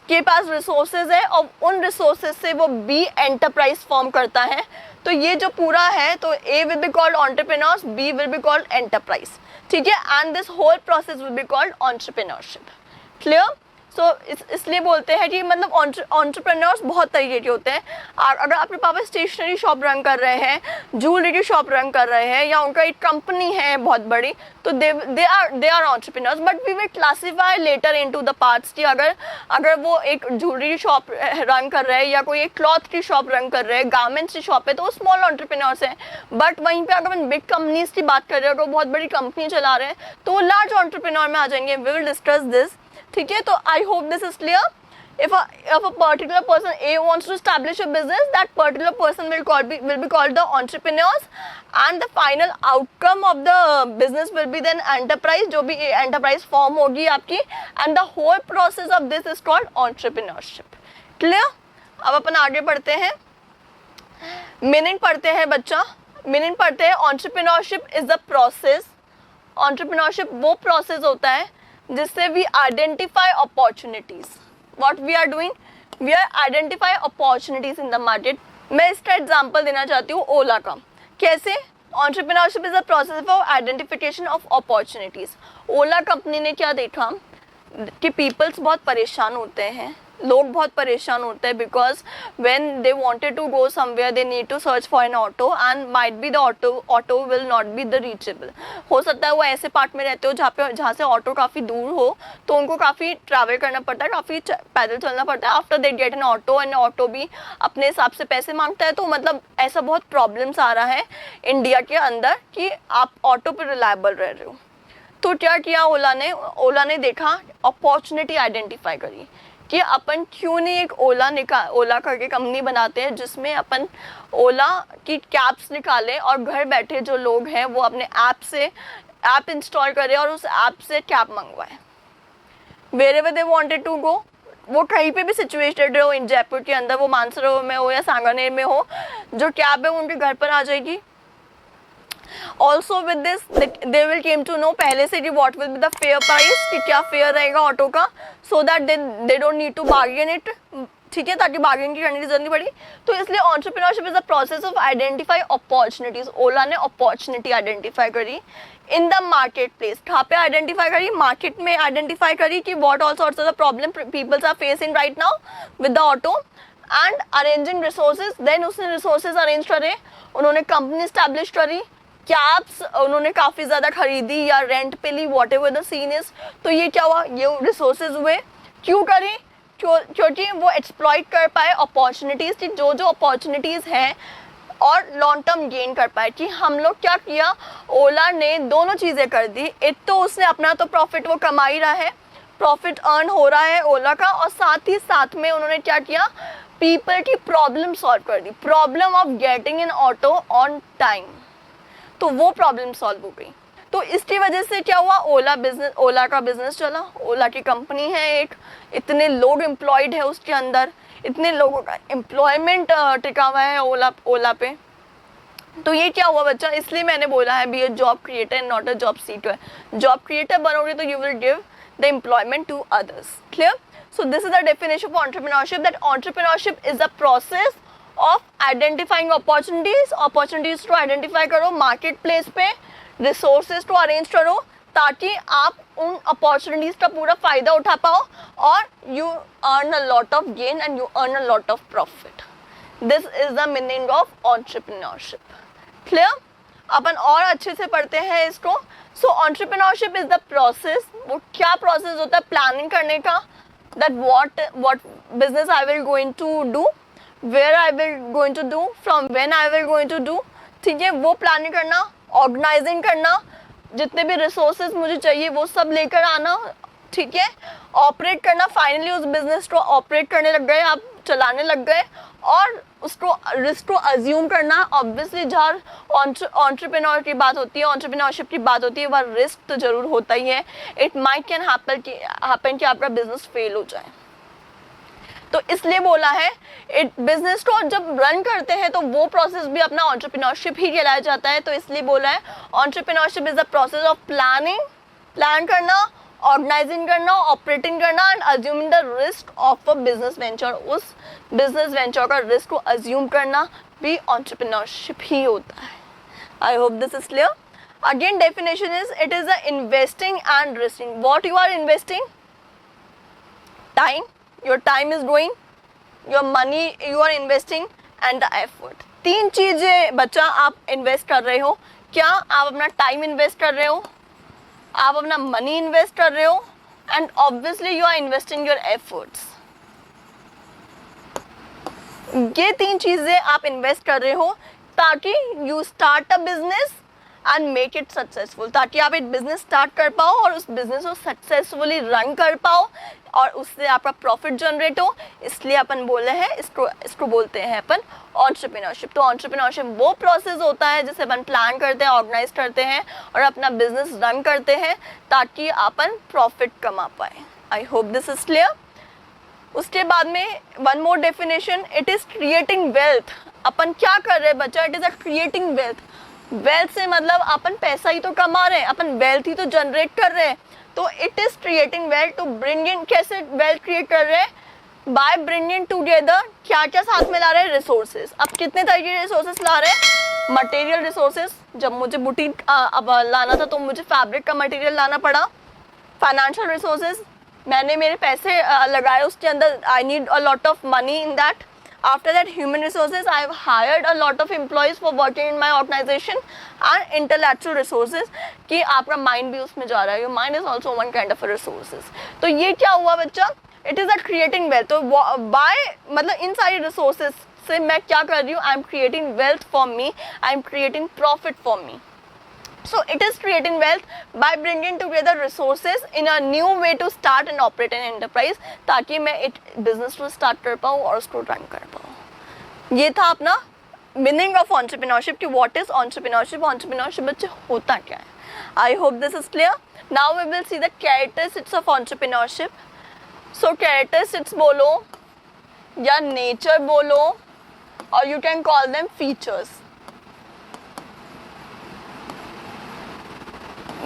के पास रिसोर्सेज है और उन रिसोर्सेज से वो बी एंटरप्राइज फॉर्म करता है, तो ये जो पूरा है, तो A will be called entrepreneurs, B will be called enterprise. ठीक है, and this whole process will be called entrepreneurship. Clear? So इसलिए बोलते हैं कि मतलब एंटरप्रेन्योर्स बहुत तरीके के होते हैं. अगर आपके पापा स्टेशनरी शॉप रन कर रहे हैं, ज्वेलरी की शॉप रन कर रहे हैं, या उनका एक कंपनी है बहुत बड़ी, तो they are entrepreneurs. But we will classify later into the parts कि अगर वो एक ज्वेलरी की शॉप रन कर रहे हैं, या कोई एक क्लॉथ की शॉप रन कर रहे हैं, गारमेंट्स की शॉप है, तो वो स्मॉल एंटरप्रेन्योर्स हैं. बट वहीं पे अगर हम बिग कंपनीज की बात कर रहे हैं, अगर बहुत बड़ी कंपनी चला रहे हैं, तो वो लार्ज एंटरप्रेन्योर में आ जाएंगे. We will discuss this. ठीक है, तो I hope this is clear. If a particular person A wants to establish a business, that particular person will be called the entrepreneurs, and the final outcome of the business will be then enterprise, जो भी enterprise form होगी आपकी, and the whole process of this is called entrepreneurship. Clear? अब अपन आगे बढ़ते हैं. Meaning पढ़ते हैं बच्चा. मीनिंग पढ़ते हैं. entrepreneurship is the process. entrepreneurship वो process होता है जिससे we identify opportunities. What we are doing? We are identify opportunities in the market. मैं इसका एग्जाम्पल देना चाहती हूँ ओला का. कैसे? Entrepreneurship is a process of identification of opportunities. Ola company ने क्या देखा कि पीपल्स बहुत परेशान होते हैं, लोग बहुत परेशान होते हैं, because when they wanted to go somewhere they need to search for an auto, and might be the auto will not be the reachable. हो सकता है वो ऐसे पार्ट में रहते हो जहाँ से ऑटो काफ़ी दूर हो, तो उनको काफ़ी ट्रैवल करना पड़ता है, काफ़ी पैदल चलना पड़ता है. After they get an auto, and auto भी अपने हिसाब से पैसे मांगता है. तो मतलब ऐसा बहुत प्रॉब्लम्स आ रहा है इंडिया के अंदर कि आप ऑटो पर रिलायबल रह रहे हो. तो क्या किया ओला ने देखा, अपॉर्चुनिटी आइडेंटिफाई करी कि अपन क्यों नहीं एक ओला करके कंपनी बनाते हैं जिसमें अपन ओला की कैब्स निकालें और घर बैठे जो लोग हैं वो अपने ऐप इंस्टॉल करें और उस ऐप से कैब मंगवाएं. Wherever they wanted to go, वो कहीं पे भी सिचुएटेड हो, इन जयपुर के अंदर, वो मानसरोवर में हो या सांगानेर में हो, जो कैब है वो उनके घर पर आ जाएगी. Also with this they will came to know पहले से कि what will be the fair price, कि क्या फेयर रहेगा ऑटो का, so that they don't need to bargain it. ठीक है, ताकि बार्गेन की करने की जरूरत नहीं पड़ी. तो इसलिए entrepreneurship is a process of identify opportunities. ओला ने अपॉर्चुनिटी आइडेंटिफाई करी इन द मार्केट प्लेस. कहाँ पे आइडेंटिफाई करी? मार्केट में आइडेंटिफाई करी कि what all sorts of the problem peoples are facing right now with the auto, and arranging resources. then उसने resources arrange करे, उन्होंने कंपनी एस्टैब्लिश करी, कैब्स उन्होंने काफ़ी ज़्यादा खरीदी या रेंट पे ली, whatever the scene is. तो ये क्या हुआ, ये रिसोर्सेज हुए. क्यों करी? क्योंकि वो एक्सप्लॉइट कर पाए अपॉर्चुनिटीज़ की, जो अपॉर्चुनिटीज़ हैं, और लॉन्ग टर्म गेन कर पाए. कि हम लोग क्या किया, ओला ने दोनों चीज़ें कर दी. एक तो उसने अपना तो प्रॉफिट वो कमा ही रहा है, प्रॉफिट अर्न हो रहा है ओला का, और साथ ही साथ में उन्होंने क्या किया, पीपल की प्रॉब्लम सॉल्व कर दी. Problem of getting an auto on time, तो वो प्रॉब्लम सॉल्व हो गई. तो इसकी वजह से क्या हुआ, ओला का बिजनेस चला. ओला की कंपनी है एक, इतने लोग एम्प्लॉयड है उसके अंदर, इतने लोगों का एम्प्लॉयमेंट टिका हुआ है ओला पे. तो ये क्या हुआ बच्चा, इसलिए मैंने बोला है be a job creator and not a job seeker. Job creator बनोगे तो you will give the employment to others. Clear? So this is the definition of entrepreneurship, that entrepreneurship is the process of identifying opportunities को identify करो, market place पे resources को arrange करो, ताकि आप उन अपॉर्चुनिटीज का पूरा फायदा उठा पाओ, और you earn a lot of gain and you earn a lot of profit. This is the meaning of entrepreneurship. Clear? अपन और अच्छे से पढ़ते हैं इसको. So entrepreneurship is the process. वो क्या प्रोसेस होता है, प्लानिंग करने का, that what business I will going to do, where I will going to do, from when I will going to do. ठीक है, वो प्लानिंग करना, ऑर्गेनाइजिंग करना, जितने भी रिसोर्सेज मुझे चाहिए वो सब लेकर आना. ठीक है, ऑपरेट करना, फाइनली उस बिजनेस को ऑपरेट करने लग गए, आप चलाने लग गए, और उसको रिस्क को अज्यूम करना। ऑब्वियसली जहाँ एंटरप्रेन्योर की बात होती है, एंटरप्रेन्योरशिप की बात होती है, वह रिस्क तो जरूर होता ही है। इट माइट कैन हैपन कि आपका बिजनेस फेल हो जाए। तो इसलिए बोला है बिजनेस को जब रन करते हैं तो वो प्रोसेस भी अपना एंटरप्रेन्योरशिप ही कहलाया जाता है। तो इसलिए बोला है entrepreneurship is the process of plan करना, ऑर्गेनाइजिंग करना, ऑपरेटिंग करना and assuming the risk of a business venture. उस बिजनेस वेंचर का रिस्क को अज्यूम करना भी एंटरप्रेन्योरशिप ही होता है। I hope this is clear. Again definition is it is the investing and risking. What you are investing? Time, your time is going, your money you are investing and the effort। तीन चीजें बच्चा आप invest कर रहे हो। क्या आप अपना टाइम इन्वेस्ट कर रहे हो, आप अपना मनी इन्वेस्ट कर रहे हो and obviously you are investing your efforts. ये तीन चीजें आप इन्वेस्ट कर रहे हो ताकि you start a business and make it successful, ताकि आप एक बिजनेस स्टार्ट कर पाओ और उस बिजनेस को सक्सेसफुली रन कर पाओ और उससे आपका प्रॉफिट जनरेट हो। इसलिए अपन बोले हैं इसको बोलते हैं अपन एंटरप्रेन्योरशिप। तो एंटरप्रेन्योरशिप वो प्रोसेस होता है जिसे अपन प्लान करते हैं, ऑर्गेनाइज करते हैं और अपना बिजनेस रन करते हैं ताकि अपन प्रॉफिट कमा पाए। I hope this is clear. उसके बाद में one more definition, it is creating wealth. अपन क्या कर रहे हैं बच्चा? It is a creating wealth. Wealth से मतलब अपन पैसा ही तो कमा रहे हैं, अपन वेल्थ ही तो जनरेट कर रहे हैं। तो it is creating wealth to bring in. कैसे वेल्थ क्रिएट कर रहे हैं? By bringing together. क्या क्या साथ में ला रहे हैं? रिसोर्सेज। अब कितने तरह के रिसोर्सेज ला रहे हैं? मटेरियल रिसोर्सेज, जब मुझे बुटीक अब लाना था तो मुझे फैब्रिक का मटेरियल लाना पड़ा। फाइनेंशियल रिसोर्सेज, मैंने मेरे पैसे लगाए उसके अंदर, I need a lot of money in that. After that, human resources, I have hired a lot of employees for working in my organization, and intellectual resources कि आपका mind भी उसमें जा रहा है। Your mind is also one kind of a resources। तो ये क्या हुआ बच्चा? It is a creating wealth। तो by मतलब इन सारी resources से मैं क्या कर रही हूँ? I am creating wealth for me, I am creating profit for me। So it is creating wealth by bringing together resources in a new way to start and operate an enterprise, ताकि मैं एक business को start कर पाऊँ और उसको run कर पाऊँ। ये था अपना मीनिंग ऑफ एंटरप्रेन्योरशिप कि व्हाट इज एंटरप्रेन्योरशिप, एंटरप्रेन्योरशिप बच्चे होता क्या है। I hope this is clear. Now we will see the characteristics of entrepreneurship. So characteristics बोलो या नेचर बोलो और you can call them features.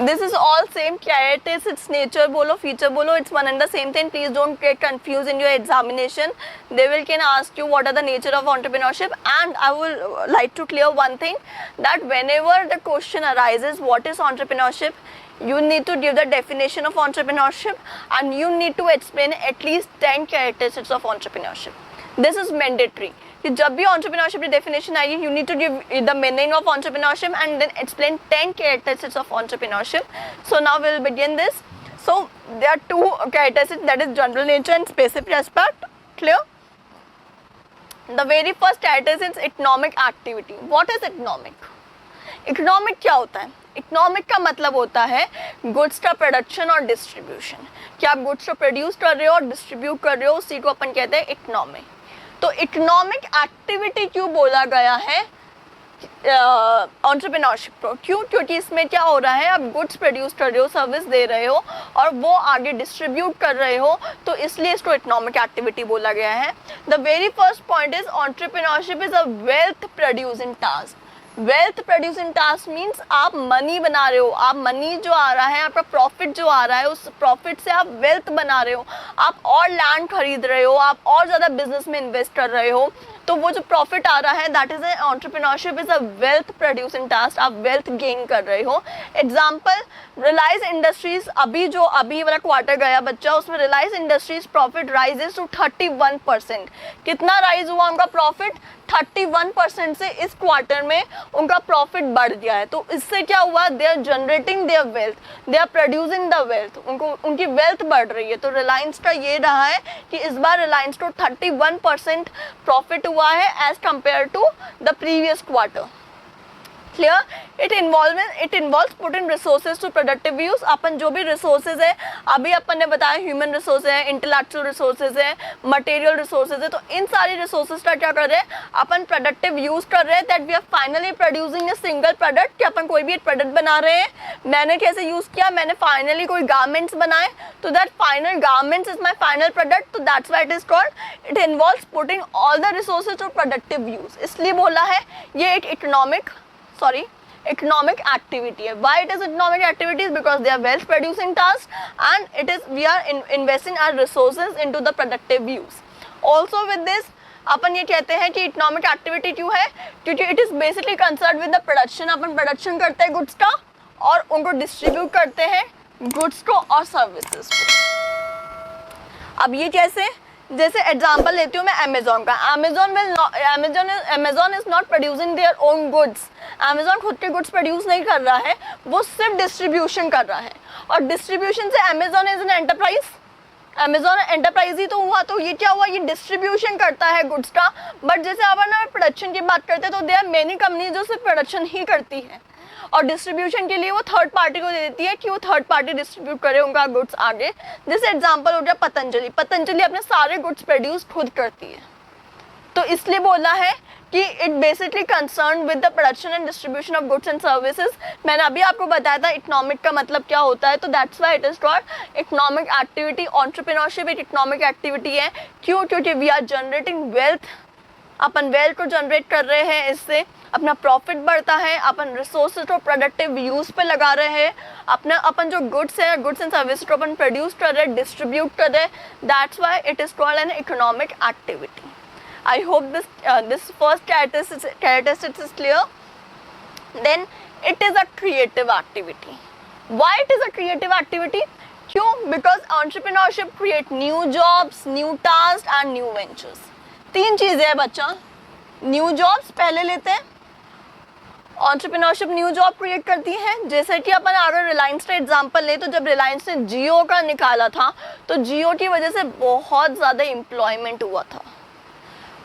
This is all same characteristics, nature bolo, feature bolo, it's one and the same thing. Please don't get confused in your examination. They can ask you what are the nature of entrepreneurship, and I will like to clear one thing, that whenever the question arises what is entrepreneurship, you need to give the definition of entrepreneurship and you need to explain at least 10 characteristics of entrepreneurship. This is mandatory कि जब भी entrepreneurship की definition आएगी, you need to give the meaning of entrepreneurship and then explain 10 characteristics of entrepreneurship. So now we'll begin this. So there are two characteristics, that is general nature and specific aspect. Clear? The very first characteristic is economic activity. What is economic? Economic क्या होता है? Economic का मतलब होता है goods का production और distribution. कि आप गुड्स को प्रोड्यूस कर रहे हो और डिस्ट्रीब्यूट कर रहे हो, उसी को अपन कहते हैं इकोनॉमिक। तो इकोनॉमिक एक्टिविटी क्यों बोला गया है एंटरप्रेन्योरशिप को? क्यों? क्योंकि इसमें क्या हो रहा है, आप गुड्स प्रोड्यूस कर रहे हो, सर्विस दे रहे हो और वो आगे डिस्ट्रीब्यूट कर रहे हो, तो इसलिए इसको इकोनॉमिक एक्टिविटी बोला गया है। The very first point is entrepreneurship is a wealth producing task. Wealth producing task means आप मनी बना रहे हो, आप मनी जो आ रहा है, आपका प्रॉफिट जो आ रहा है, उस प्रॉफिट से आप वेल्थ बना रहे हो, आप और लैंड खरीद रहे हो, आप और ज़्यादा बिजनेस में इन्वेस्ट कर रहे हो, तो वो जो प्रॉफिट आ रहा है that is entrepreneurship is a wealth producing task. आप वेल्थ गेन कर रहे हो। एग्जाम्पल, रिलायंस इंडस्ट्रीज, अभी वाला क्वार्टर गया बच्चा, उसमें Reliance industries profit rises to 31%। कितना राइज हुआ उनका प्रॉफिट? 31% से इस क्वार्टर में उनका प्रॉफिट बढ़ गया है। तो इससे क्या हुआ? They are generating their wealth, they are producing the wealth, उनकी वेल्थ बढ़ रही है। तो रिलायंस का ये रहा है कि इस बार रिलायंस को 31% प्रॉफिट हुआ है as compare to the previous quarter. Clear? It involves putting resources to productive use. अपन जो भी रिसोर्सेज है, अभी अपन ने बताया ह्यूमन रिसोर्सेज है, इंटेलेक्चुअल रिसोर्सेज है, मटेरियल रिसोर्सेज है, तो इन सारी रिसोर्सेज का क्या कर रहे हैं अपन, प्रोडक्टिव यूज कर रहे हैं. That we are finally producing a single product, कि अपन कोई भी एक प्रोडक्ट बना रहे हैं. मैंने कैसे यूज किया, मैंने फाइनली कोई गारमेंट्स बनाए, तो that final garments is my final product, तो that's why it is called. It involves putting all the resources to productive use. इसलिए बोला है ये एक economic activity है. Why it is economic activities? Because they are wealth producing tasks, and it is we are investing our resources into the productive use. Also with this अपन ये कहते हैं कि इकोनॉमिक एक्टिविटी क्यों है, क्योंकि it is basically concern with the production. Upon production करते हैं goods का और उनको डिस्ट्रीब्यूट करते हैं गुड्स को और सर्विसेज को. अब ये कैसे, जैसे एग्जांपल लेती हूँ मैं अमेजोन का. Amazon is not producing their own goods. Amazon खुद के गुड्स प्रोड्यूस नहीं कर रहा है, वो सिर्फ डिस्ट्रीब्यूशन कर रहा है. और डिस्ट्रीब्यूशन से Amazon is an enterprise. Amazon enterprise ही तो हुआ, तो ये क्या हुआ, ये डिस्ट्रीब्यूशन करता है गुड्स का. बट जैसे अपन प्रोडक्शन की बात करते हैं तो देयर आर मेनी कंपनीज जो सिर्फ प्रोडक्शन ही करती है और डिस्ट्रीब्यूशन के लिए वो थर्ड पार्टी को दे देती है कि वो थर्ड पार्टी डिस्ट्रीब्यूट करे उनका गुड्स आगे. जैसे एग्जांपल हो गया पतंजलि. पतंजलि अपने सारे गुड्स प्रोड्यूस खुद करती है, तो इसलिए बोला है कि it basically concern with the production and distribution of goods and services. मैंने अभी आपको बताया था इकोनॉमिक का मतलब क्या होता है, तो that's why it is called economic activity. Entrepreneurship एक इकोनॉमिक एक्टिविटी है. क्यों? क्योंकि वी आर जनरेटिंग वेल्थ. अपन वेल्थ को जनरेट कर रहे हैं, इससे अपना प्रॉफिट बढ़ता है. अपन रिसोर्सेज को प्रोडक्टिव यूज पे लगा रहे हैं. अपन जो गुड्स है, गुड्स एंड सर्विसेज को अपन प्रोड्यूस कर रहे हैं, डिस्ट्रीब्यूट कर रहे हैं. That's why it is called an economic activity. I hope this first characteristic is clear. Then it is a creative activity. Why it is a creative activity? क्यों? Because entrepreneurship create new jobs, new tasks and new ventures. तीन चीजें हैं बच्चा. New jobs पहले लेते हैं. Entrepreneurship new job create करती है. जैसे कि अपन अगर रिलायंस का एग्जांपल ले, तो जब रिलायंस ने जियो का निकाला था तो जियो की वजह से बहुत ज़्यादा एम्प्लॉयमेंट हुआ था.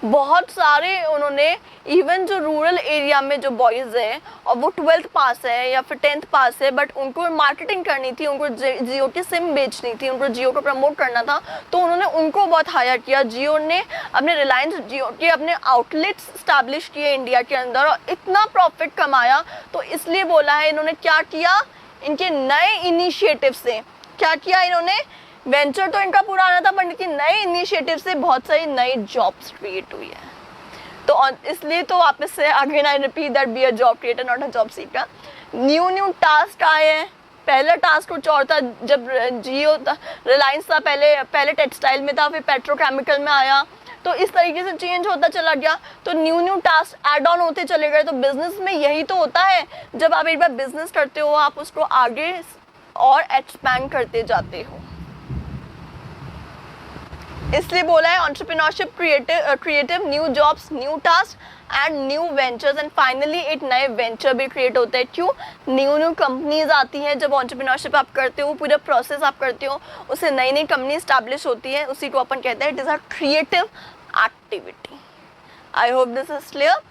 बहुत सारे उन्होंने, इवन जो रूरल एरिया में जो बॉयज़ है और वो 12th पास है या फिर 10th पास है, बट उनको मार्केटिंग करनी थी, उनको जियो की सिम बेचनी थी, उनको जियो को प्रमोट करना था, तो उन्होंने उनको बहुत हायर किया. जियो ने अपने रिलायंस जियो के अपने आउटलेट्स स्टैब्लिश किए इंडिया के अंदर और इतना प्रॉफिट कमाया. तो इसलिए बोला है इन्होंने क्या किया, इनके नए इनिशिएटिव से क्या किया इन्होंने. वेंचर तो इनका पुराना था, बट इनकी नए इनिशिएटिव से बहुत सारी नई जॉब्स क्रिएट हुई है. तो इसलिए तो वापस से again I repeat that be a job creator not a job Sikar. New task आए हैं. पहला टास्क कुछ और था, जब जियो था, रिलायंस था, पहले टेक्सटाइल में था, फिर पेट्रोकेमिकल में आया, तो इस तरीके से चेंज होता चला गया. तो न्यू टास्क ऐड ऑन होते चले गए. तो बिजनेस में यही तो होता है, जब आप एक बार बिजनेस करते हो आप उसको आगे और एक्सपैंड करते जाते हो. इसलिए बोला है entrepreneurship creative new jobs, new task and new ventures. And finally एक नए वेंचर भी क्रिएट होते हैं. क्यों? न्यू कंपनीज आती हैं. जब एंटरप्रेन्योरशिप आप करते हो, पूरा प्रोसेस आप करते हो, उससे नई कंपनी स्टैब्लिश होती है, उसी को अपन कहते हैं it is a creative activity. I hope this is clear.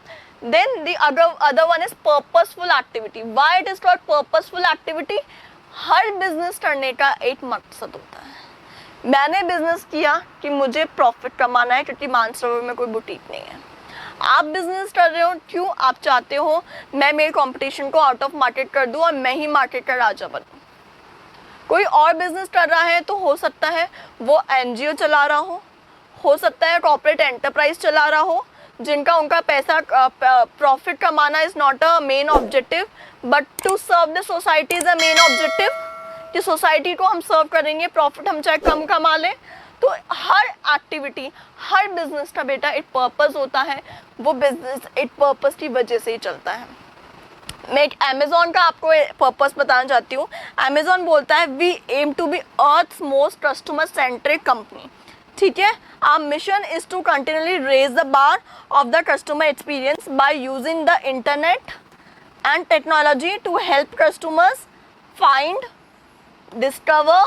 Then the other one is purposeful activity. Why it is called purposeful activity? Her business करने का एक मकसद होता है. मैंने बिजनेस किया कि मुझे प्रॉफिट कमाना है, क्योंकि मानसरोवर में कोई बुटीक नहीं है. आप बिजनेस कर रहे हो क्यों? आप चाहते हो मैं मेरे कंपटीशन को आउट ऑफ मार्केट कर दूं और मैं ही मार्केट का राजा बनूं. कोई और बिजनेस कर रहा है तो हो सकता है वो एनजीओ चला रहा हो सकता है कॉर्पोरेट एंटरप्राइज चला रहा हो, जिनका उनका पैसा प्रॉफिट कमाना is not a main objective, but to serve the society is a main objective. कि सोसाइटी को हम सर्व करेंगे, प्रॉफिट हम चाहे कम कमा लें. तो हर एक्टिविटी, हर बिजनेस का बेटा एक पर्पस होता है. वो बिजनेस एक पर्पस की वजह से ही चलता है. मैं एक अमेजोन का आपको पर्पस बताना चाहती हूँ. अमेजोन बोलता है we aim to be earth's most customer centric company. ठीक है. Our mission is to continuously raise the bar of the customer experience by using the internet and technology to help customers find, discover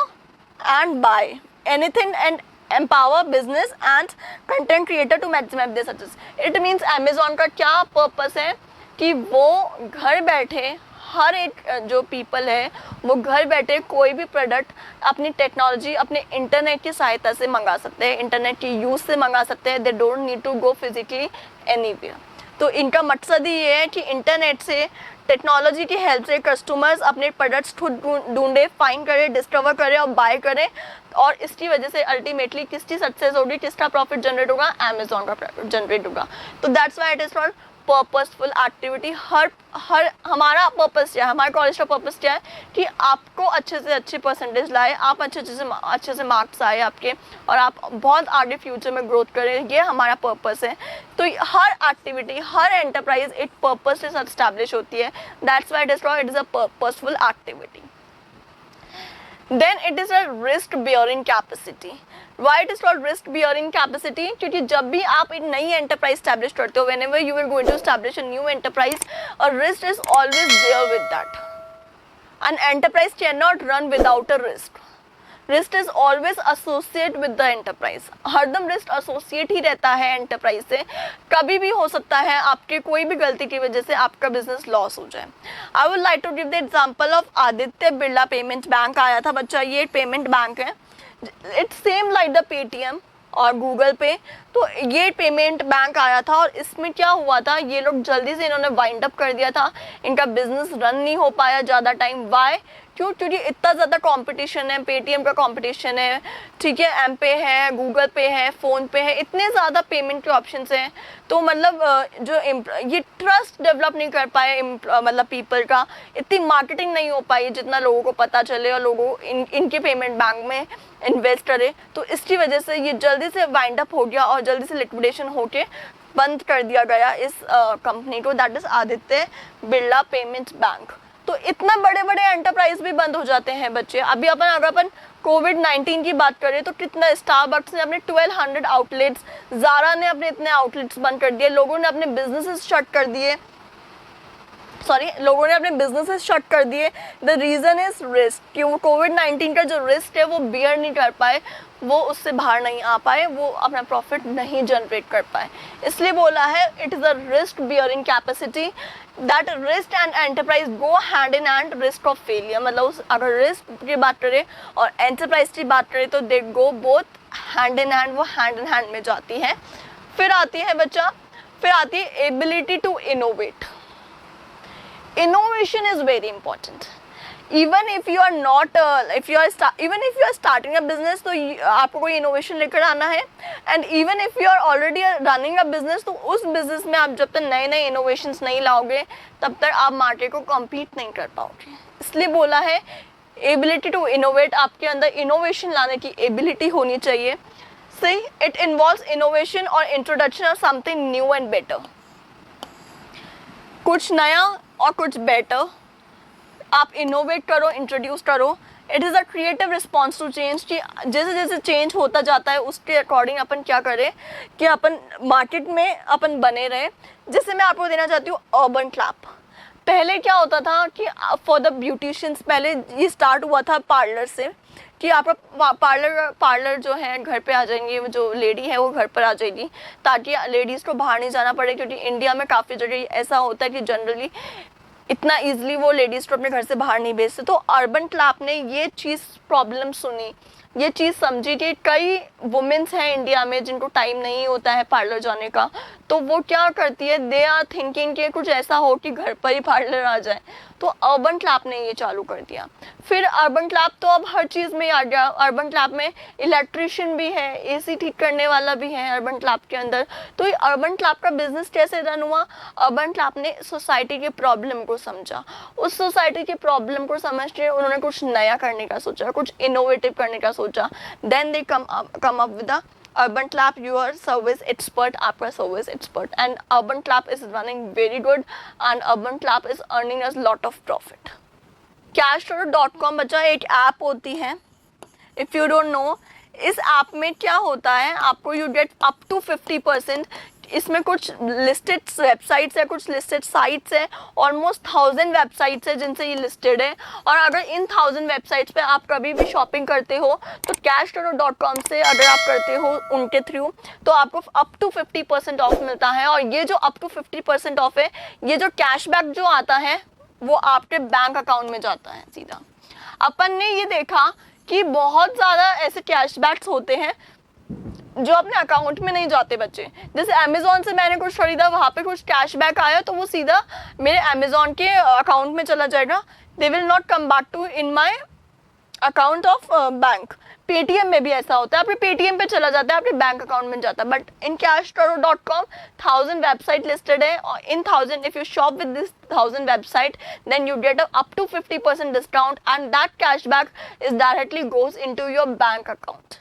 and buy anything and empower business and content creator to maximize their success. It means Amazon का क्या purpose है कि वो घर बैठे हर एक जो people है वो घर बैठे कोई भी प्रोडक्ट अपनी टेक्नोलॉजी अपने इंटरनेट की सहायता से मंगा सकते हैं, इंटरनेट की यूज़ से मंगा सकते हैं. They don't need to go physically anywhere. तो इनका मकसद ही ये है कि इंटरनेट से, टेक्नोलॉजी की हेल्प से कस्टमर्स अपने प्रोडक्ट्स खुद ढूंढे, फाइंड करें, डिस्कवर करें और बाय करें. और इसकी वजह से अल्टीमेटली किसकी सक्सेस होगी, किसका प्रॉफिट जनरेट होगा, अमेजोन का प्रॉफिट जनरेट होगा. तो that's why it is called purposeful activity. हर हमारा पर्पस क्या है, हमारे कॉलेज का पर्पस क्या है कि आपको अच्छे से अच्छे परसेंटेज लाए, आप अच्छे से मार्क्स आए आपके, और आप बहुत आगे फ्यूचर में ग्रोथ करें. ये हमारा पर्पस है. तो हर एक्टिविटी, हर एंटरप्राइज एक पर्पस से एस्टैब्लिश होती है. That's why it is a purposeful activity. Then it is a risk bearing capacity. Why it is called risk bearing capacity? क्योंकि जब भी आप एक नई एंटरप्राइज स्टैब्लिश करते हो, whenever you are going to establish a new enterprise, a risk is always there with that. An enterprise cannot run without a risk. Risk is always associate with the enterprise. हरदम risk associate ही रहता है enterprise से. कभी भी हो सकता है आपके कोई भी गलती की वजह से आपका बिजनेस लॉस हो जाए. I would like to give the example of Aditya Birla payment bank. आया था बच्चा, ये पेमेंट बैंक है. It's same like the Paytm और गूगल पे. तो ये पेमेंट बैंक आया था और इसमें क्या हुआ था, ये लोग जल्दी से इन्होंने वाइंड अप कर दिया था. इनका बिजनेस रन नहीं हो पाया ज़्यादा टाइम. वाई? क्योंकि इतना ज़्यादा कंपटीशन है. पेटीएम का कंपटीशन है, ठीक है, एम पे है, गूगल पे है, फ़ोन पे है, इतने ज़्यादा पेमेंट के ऑप्शंस हैं. तो मतलब जो ये ट्रस्ट डेवलप नहीं कर पाए मतलब पीपल का, इतनी मार्केटिंग नहीं हो पाई जितना लोगों को पता चले और लोगों इनके पेमेंट बैंक में इन्वेस्ट करे. तो इसकी वजह से ये जल्दी से वाइंड अप हो गया और जल्दी से लिक्विडेशन होके बंद कर दिया गया इस कंपनी को. That is Aditya Birla payments bank. तो इतना बड़े बड़े एंटरप्राइज भी बंद हो जाते हैं बच्चे. अभी अगर अपन कोविड-19 की बात करें तो कितना, स्टारबक्स ने अपने 1200 आउटलेट्स, ज़ारा ने अपने इतने आउटलेट्स बंद कर दिए, लोगों ने अपने बिजनेसेस शट कर दिए. लोगों ने अपने बिजनेसेस शट कर दिए. The reason is risk. कि वो कोविड-19 का जो रिस्क है वो बियर नहीं कर पाए, वो उससे बाहर नहीं आ पाए, वो अपना प्रॉफिट नहीं जनरेट कर पाए. इसलिए बोला है it is a risk bearing capacity. That risk and enterprise go hand in hand. Risk of failure मतलब अगर रिस्क की बात करें और एंटरप्राइज की बात करें तो they go both hand in hand. वो हैंड इन हैंड में जाती है. फिर आती है बच्चा, फिर आती है ability to innovate. Innovation is very important. Even if you are not, even if you are starting a business, तो आपको कोई innovation लेकर आना है. And even if you are already running a business, तो उस business में आप जब तक नए नए innovations नहीं लाओगे तब तक आप मार्केट को compete नहीं कर पाओगे. इसलिए बोला है ability to innovate. आपके अंदर innovation लाने की ability होनी चाहिए. See, it involves innovation or introduction of something new and better. कुछ नया और कुछ बेटर आप इनोवेट करो, इंट्रोड्यूस करो. It is a creative response to change. कि जैसे जैसे चेंज होता जाता है उसके अकॉर्डिंग अपन क्या करें कि अपन मार्केट में अपन बने रहें. जैसे मैं आपको देना चाहती हूँ अर्बन क्लैप. पहले क्या होता था कि फॉर द ब्यूटिशियंस, पहले ये स्टार्ट हुआ था पार्लर से कि आपका पार्लर जो है घर पे आ जाएंगे, जो लेडी है वो घर पर आ जाएगी ताकि लेडीज़ को बाहर नहीं जाना पड़े. क्योंकि इंडिया में काफ़ी जगह ऐसा होता है कि जनरली इतना इजीली वो लेडीज़ को अपने घर से बाहर नहीं भेजते. तो अर्बन क्लैप ने ये चीज़ प्रॉब्लम सुनी, ये चीज़ समझी कि कई वुमेन्स हैं इंडिया में जिनको टाइम नहीं होता है पार्लर जाने का. तो वो क्या करती है, दे आर थिंकिंग कि कुछ ऐसा हो कि घर पर ही पार्लर आ जाए. तो अर्बन क्लैप ने ये चालू कर दिया. फिर अर्बन क्लैप तो अब हर चीज़ में आ गया. अर्बन क्लैप में इलेक्ट्रिशियन भी है, एसी ठीक करने वाला भी है अर्बन क्लैप के अंदर. तो ये अर्बन क्लैप का बिजनेस कैसे रन हुआ, अर्बन क्लैप ने सोसाइटी के प्रॉब्लम को समझा. उस सोसाइटी के प्रॉब्लम को समझ के उन्होंने कुछ नया करने का सोचा, कुछ इनोवेटिव करने का सोचा. Then they come up with the Urban Clap, your service expert, आपका service expert, and Urban Clap is running very good, and Urban Clap is earning us lot of profit. Cashflow.com बच्चा एक app होती है. If you don't know, इस app में क्या होता है, आपको you get up to 50%. इसमें कुछ लिस्टेड वेबसाइट्स है, कुछ लिस्टेड साइट्स है, ऑलमोस्ट 1000 वेबसाइट्स है जिनसे ये लिस्टेड है। और अगर इन 1000 वेबसाइट्स पे आप कभी भी शॉपिंग करते हो तो cashtorro.com से अगर आप करते हो उनके थ्रू तो आपको अप टू 50% ऑफ मिलता है। और ये जो अप टू 50% ऑफ है, ये जो कैशबैक जो आता है वो आपके बैंक अकाउंट में जाता है सीधा। अपन ने ये देखा कि बहुत ज़्यादा ऐसे कैशबैक्स होते हैं जो अपने अकाउंट में नहीं जाते बच्चे। जैसे अमेजोन से मैंने कुछ खरीदा, वहाँ पे कुछ कैशबैक आया तो वो सीधा मेरे अमेजोन के अकाउंट में चला जाएगा। They will not come back to in my account of bank. Paytm में भी ऐसा होता है, आपके पेटीएम पे चला जाता है, आपके बैंक अकाउंट में जाता है। But in cashtorro.com 1000 website listed है और इन 1000 if you shop with this 1000 website then you get up to 50% discount and that cashback is directly goes into your bank account.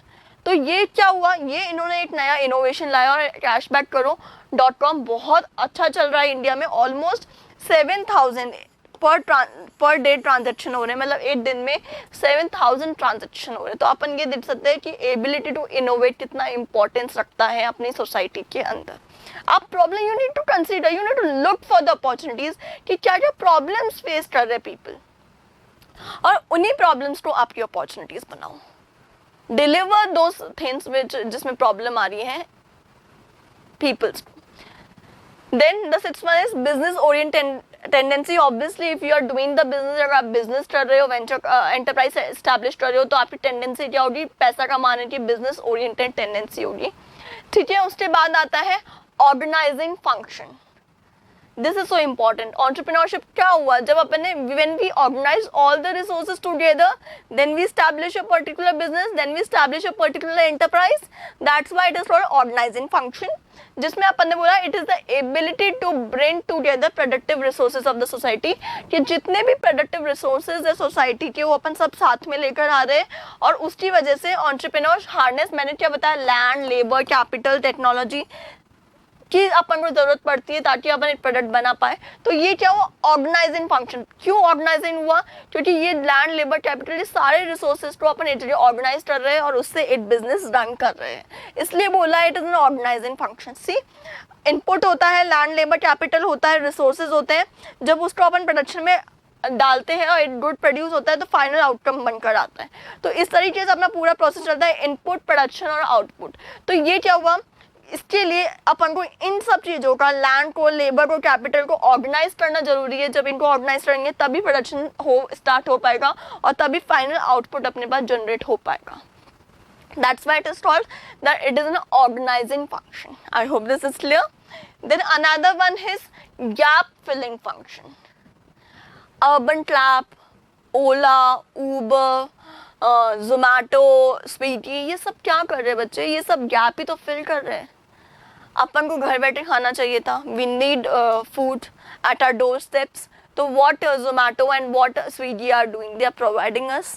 तो ये क्या हुआ, ये इन्होंने एक नया इनोवेशन लाया और cashbacktorro.com बहुत अच्छा चल रहा है इंडिया में। ऑलमोस्ट 7000 पर डे ट्रांजेक्शन हो रहे हैं, मतलब 8 दिन में 7000 ट्रांजेक्शन हो रहे हैं। तो अपन ये देख सकते हैं कि एबिलिटी टू इनोवेट कितना इंपॉर्टेंस रखता है अपनी सोसाइटी के अंदर। अब problem you need to consider, you need to look for the opportunities कि क्या क्या प्रॉब्लम्स फेस कर रहे पीपल और उन्हीं प्रॉब्लम्स को आपकी अपॉर्चुनिटीज बनाओ। डिलीवर दोस थिंग्स विच जिसमें प्रॉब्लम आ रही है peoples. Then the 6th one is business oriented tendency. Obviously if you are doing the business, अगर आप बिजनेस कर रहे हो, वेंचर एंटरप्राइज एस्टैब्लिश कर रहे हो तो आपकी टेंडेंसी क्या होगी, पैसा कमाने की बिजनेस ओरिएंटेड टेंडेंसी होगी। ठीक है, उसके बाद आता है organizing function. This is so important. Entrepreneurship क्या हुआ, जब अपन ने when we organize all the resources together then we establish a particular business, then we establish a particular enterprise. That's why it is called organizing function, जिसमें अपन ने बोला it is the ability to bring together productive resources of the society, कि जितने भी productive resources है society के वो अपन सब साथ में लेकर आ रहे हैं। और उसकी वजह से एंटरप्रेन्योर्स हार्नेस, मैंने क्या बताया, लैंड, लेबर, कैपिटल, टेक्नोलॉजी की अपन को जरूरत पड़ती है ताकि अपन एक प्रोडक्ट बना पाए। तो ये क्या हुआ, ऑर्गेनाइजिंग फंक्शन। क्यों ऑर्गेनाइजिंग हुआ, क्योंकि ये लैंड, लेबर, कैपिटल, ये सारे रिसोर्सेज को अपन इजीली ऑर्गेनाइज कर रहे हैं और उससे एक बिजनेस रन कर रहे हैं, इसलिए बोला it is an organizing function. See, input होता है, लैंड, लेबर, कैपिटल होता है, रिसोर्सेज होते हैं। जब उसको अपन प्रोडक्शन में डालते हैं और एक गुड प्रोड्यूस होता है तो फाइनल आउटकम बनकर आता है। तो इस तरीके से अपना पूरा प्रोसेस चलता है, इनपुट, प्रोडक्शन और आउटपुट। तो ये क्या हुआ, इसके लिए अपन को इन सब चीज़ों का, लैंड को, लेबर को, कैपिटल को ऑर्गेनाइज करना जरूरी है। जब इनको ऑर्गेनाइज करेंगे तभी प्रोडक्शन स्टार्ट हो पाएगा और तभी फाइनल आउटपुट अपने पास जनरेट हो पाएगा। That's why it is called that it is an organizing function. I hope this is clear. Then another one is gap filling function. Urban Clap, Ola, Uber, Zomato, Swiggy, ये सब क्या कर रहे हैं बच्चे, ये सब गैप ही तो फिल कर रहे हैं। अपन को घर बैठे खाना चाहिए था, we need food at our door steps. तो what Zomato and what Swiggy are doing, they are providing us.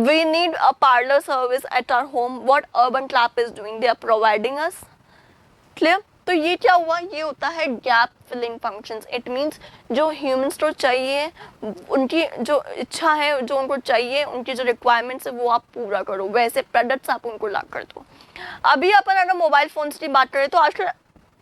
We need a parlor service at our home, what Urban Clap is doing, they are providing us. Clear? तो ये क्या हुआ, ये होता है gap filling functions. It means जो humans को चाहिए, उनकी जो इच्छा है, जो उनको चाहिए, उनकी जो रिक्वायरमेंट्स है वो आप पूरा करो, वैसे प्रोडक्ट्स आप उनको ला कर दो। अभी अपन अगर मोबाइल फोन्स की बात करें तो आजकल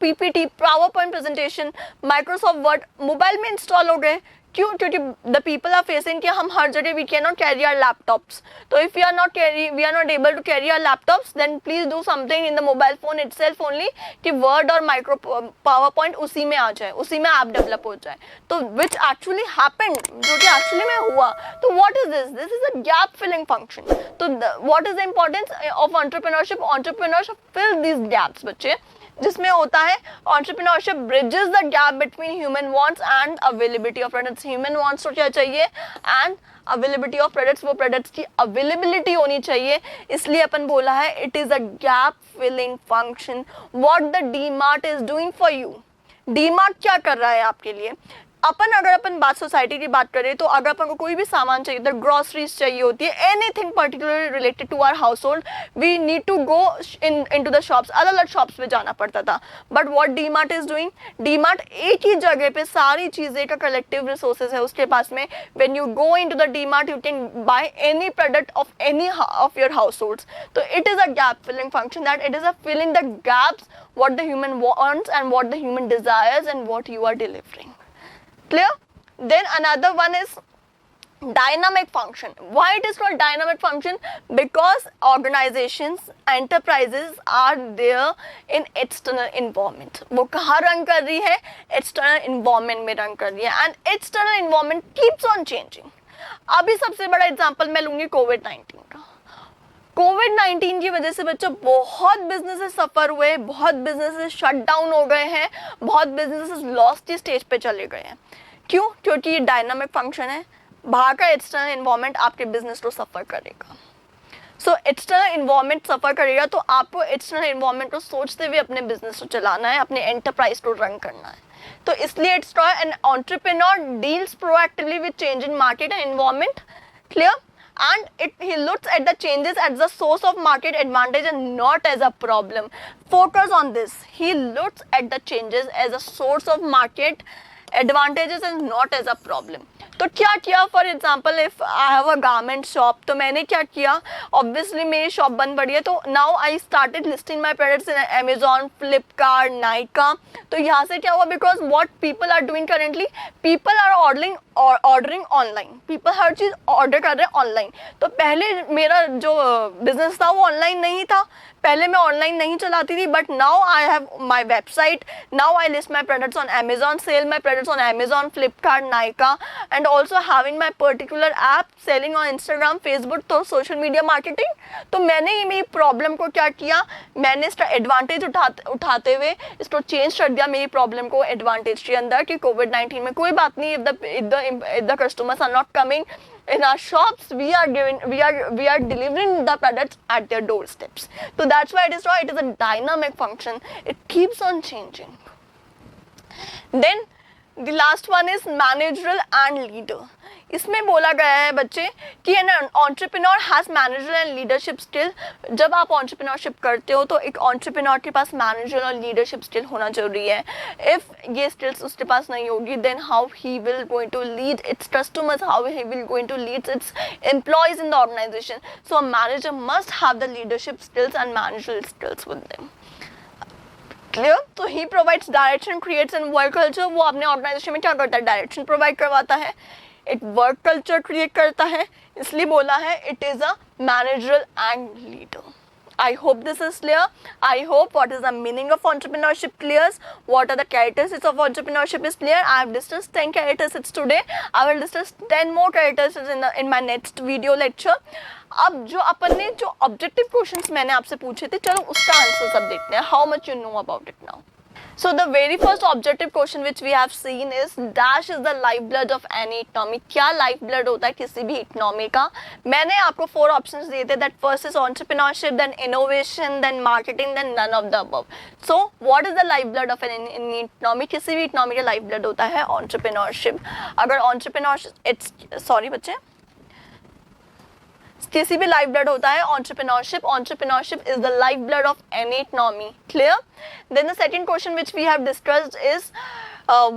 PPT, power point presentation, Microsoft word mobile में इंस्टॉल हो गए। क्यों, क्योंकि द पीपल आर फेसिंग कि हम हर जगह we can not carry our laptops. तो if we are not able to carry our laptops then please do something in the mobile phone itself only, कि वर्ड और माइक्रो पावर पॉइंट उसी में आ जाए, उसी में ऐप डेवलप हो जाए। तो विच एक्चुअली हैपेंड, जो कि एक्चुअली में हुआ। तो what is this, this is a gap filling function. तो what is the importance of entrepreneurship, entrepreneurship fill this gaps बच्चे, जिसमें होता है entrepreneurship bridges the gap between human wants and availability of products. Human wants को क्या चाहिए and availability of products, वो products की अवेलेबिलिटी होनी चाहिए। इसलिए अपन बोला है it is a gap filling function. What the DMart is doing for you, DMart क्या कर रहा है आपके लिए, अपन अगर अपन बात सोसाइटी की बात करें तो अगर अपन को कोई भी सामान चाहिए, तो ग्रोसरीज चाहिए होती है, anything particular related to our household, we need to go into the shops, अलग अलग शॉप्स में जाना पड़ता था. But what D Mart is doing, D Mart एक ही जगह पे सारी चीजें का कलेक्टिव रिसोर्सेज है उसके पास में. When you go into the D Mart, you can buy any product of any of your households. तो it is a gap filling function, that it is a filling the gaps what the human wants and what the human desires and what you are delivering. Clear? Then another one is dynamic function. Why it is called dynamic function? Because organizations, enterprises are there in external environment. वो कहाँ run कर रही है? External environment में run कर रही है, and external environment keeps on changing. अभी सबसे बड़ा एग्जाम्पल मैं लूंगी कोविड-19 का. कोविड-19 की वजह से बच्चों बहुत बिजनेसेस सफर हुए, बहुत बिजनेसेस शट डाउन हो गए हैं, बहुत बिजनेसेस लॉस की स्टेज पे चले गए हैं. क्यों? क्योंकि ये डायनामिक फंक्शन है. बाहर का एक्सटर्नल एनवायरनमेंट आपके बिजनेस को सफर करेगा. सो एक्सटर्नल एनवायरनमेंट सफर करेगा तो आपको एक्सटर्नल एनवायरनमेंट को सोचते हुए अपने बिजनेस को चलाना है, अपने एंटरप्राइज को रन करना है. तो इसलिए it's an entrepreneur deals proactively with change in market and environment. Clear? And he looks at the changes as the source of market advantage and not as a problem. Focus on this. He looks at the changes as a source of market advantages and not as a problem. तो क्या किया, for example if I have a garment shop, तो मैंने क्या किया, obviously मेरी shop बंद पड़ी है, तो now I started listing my products in Amazon, Flipkart, Nykaa. तो यहाँ से क्या हुआ, because what people are doing currently, people are ordering online, people हर चीज़ ऑर्डर कर रहे हैं ऑनलाइन. तो पहले मेरा जो बिजनेस था वो ऑनलाइन नहीं था, पहले मैं ऑनलाइन नहीं चलाती थी, but now I have my website, now I list my products on Amazon, sell my products on Amazon, Flipkart, Nykaa, and also having my particular app selling on Instagram, Facebook. तो सोशल मीडिया मार्केटिंग. तो मैंने ये मेरी problem को क्या किया, मैंने इसका एडवांटेज उठाते हुए इसको चेंज कर दिया, मेरी प्रॉब्लम को एडवांटेज के अंदर, कि कोविड-19 में कोई बात नहीं, if the customers are not coming in our shops, we are delivering the products at their doorsteps. So that's why it is a dynamic function. It keeps on changing. Then the last one is managerial and leader. इसमें बोला गया है बच्चे कि an entrepreneur has manager and leadership skill. जब आप entrepreneurship करते हो तो एक एंटरप्रेन्योर के पास मैनेजर और लीडरशिप स्किल होना जरूरी है. इफ ये स्किल्स उसके पास नहीं होगी, then how he will going to lead its customers, how he will going to lead its employees in the organisation. So a manager must have the leadership skills and managerial skills with them. Clear? तो he provides direction, creates and work culture. वो अपने organisation में क्या करता है, direction provide करवाता है, एक वर्क कल्चर क्रिएट करता है. इसलिए बोला है it is a managerial and leader. I hope this is clear. I hope what is the meaning of entrepreneurship clears. What are the characteristics of entrepreneurship is clear. I have discussed 10 characteristics today. I will discuss 10 more characteristics in my next video lecture. अब जो अपन ने जो objective questions मैंने आपसे पूछे थे, चलो उसका आंसर सब देखते हैं. How much you know about it now? So the very first objective question which we have seen is dash is the lifeblood of any economy. क्या lifeblood होता है किसी भी इकोनॉमी का? मैंने आपको 4 ऑप्शंस दिए थे. That first is entrepreneurship, then innovation, then marketing, then none of the above. So what is the lifeblood of an economy? किसी भी इकोनॉमी का lifeblood होता है entrepreneurship. अगर entrepreneurship, किसी भी लाइफ ब्लड होता है entrepreneurship is the lifeblood of any economy. Clear? Then the second question which we have discussed is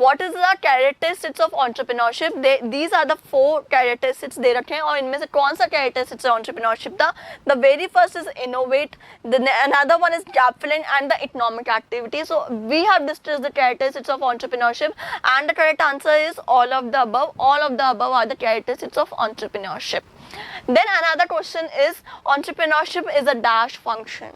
what is the characteristics of entrepreneurship. These are the 4 characteristics दे रखे हैं, और इनमें से कौन सा characteristics है entrepreneurship का? The very first is innovate, then another one is gap filling and the economic activity. So we have discussed the characteristics of entrepreneurship, and the correct answer is all of the above. All of the above are the characteristics of entrepreneurship. Then another question is entrepreneurship is a dash function.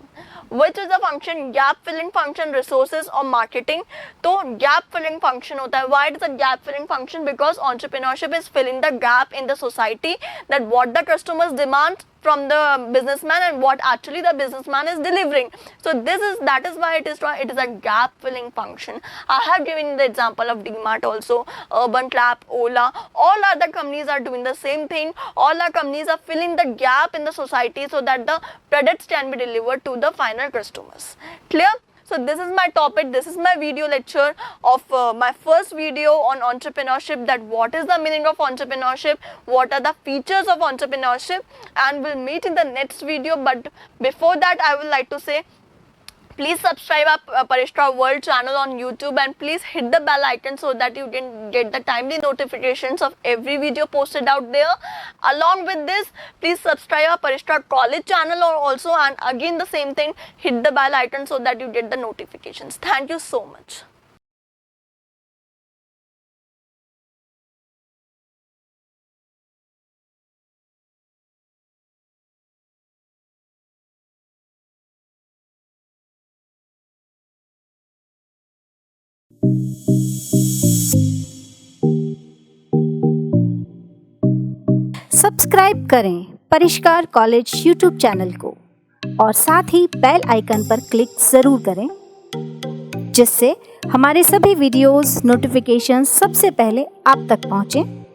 Which is the function? Gap filling function, resources or marketing. तो gap filling function होता है. Why it is a gap filling function? Because entrepreneurship is filling the gap in the society, that what the customers demand from the businessman and what actually the businessman is delivering. So that is why it is a gap filling function. I have given the example of DMart also, Urban Clap, Ola. All other companies are doing the same thing. All our companies are filling the gap in the society so that the products can be delivered to the final customers. Clear? So this is my topic, this is my video lecture of my first video on entrepreneurship, that what is the meaning of entrepreneurship, what are the features of entrepreneurship, and we'll meet in the next video. But before that, I would like to say, please subscribe our Parishka World channel on YouTube, and please hit the bell icon so that you can get the timely notifications of every video posted out there. Along with this, please subscribe our Parishka College channel also, and again the same thing, hit the bell icon so that you get the notifications. Thank you so much. Subscribe करें परिष्कार college YouTube channel को और साथ ही bell icon पर click ज़रूर करें, जिससे हमारे सभी वीडियोस नोटिफिकेशन सबसे पहले आप तक पहुंचें।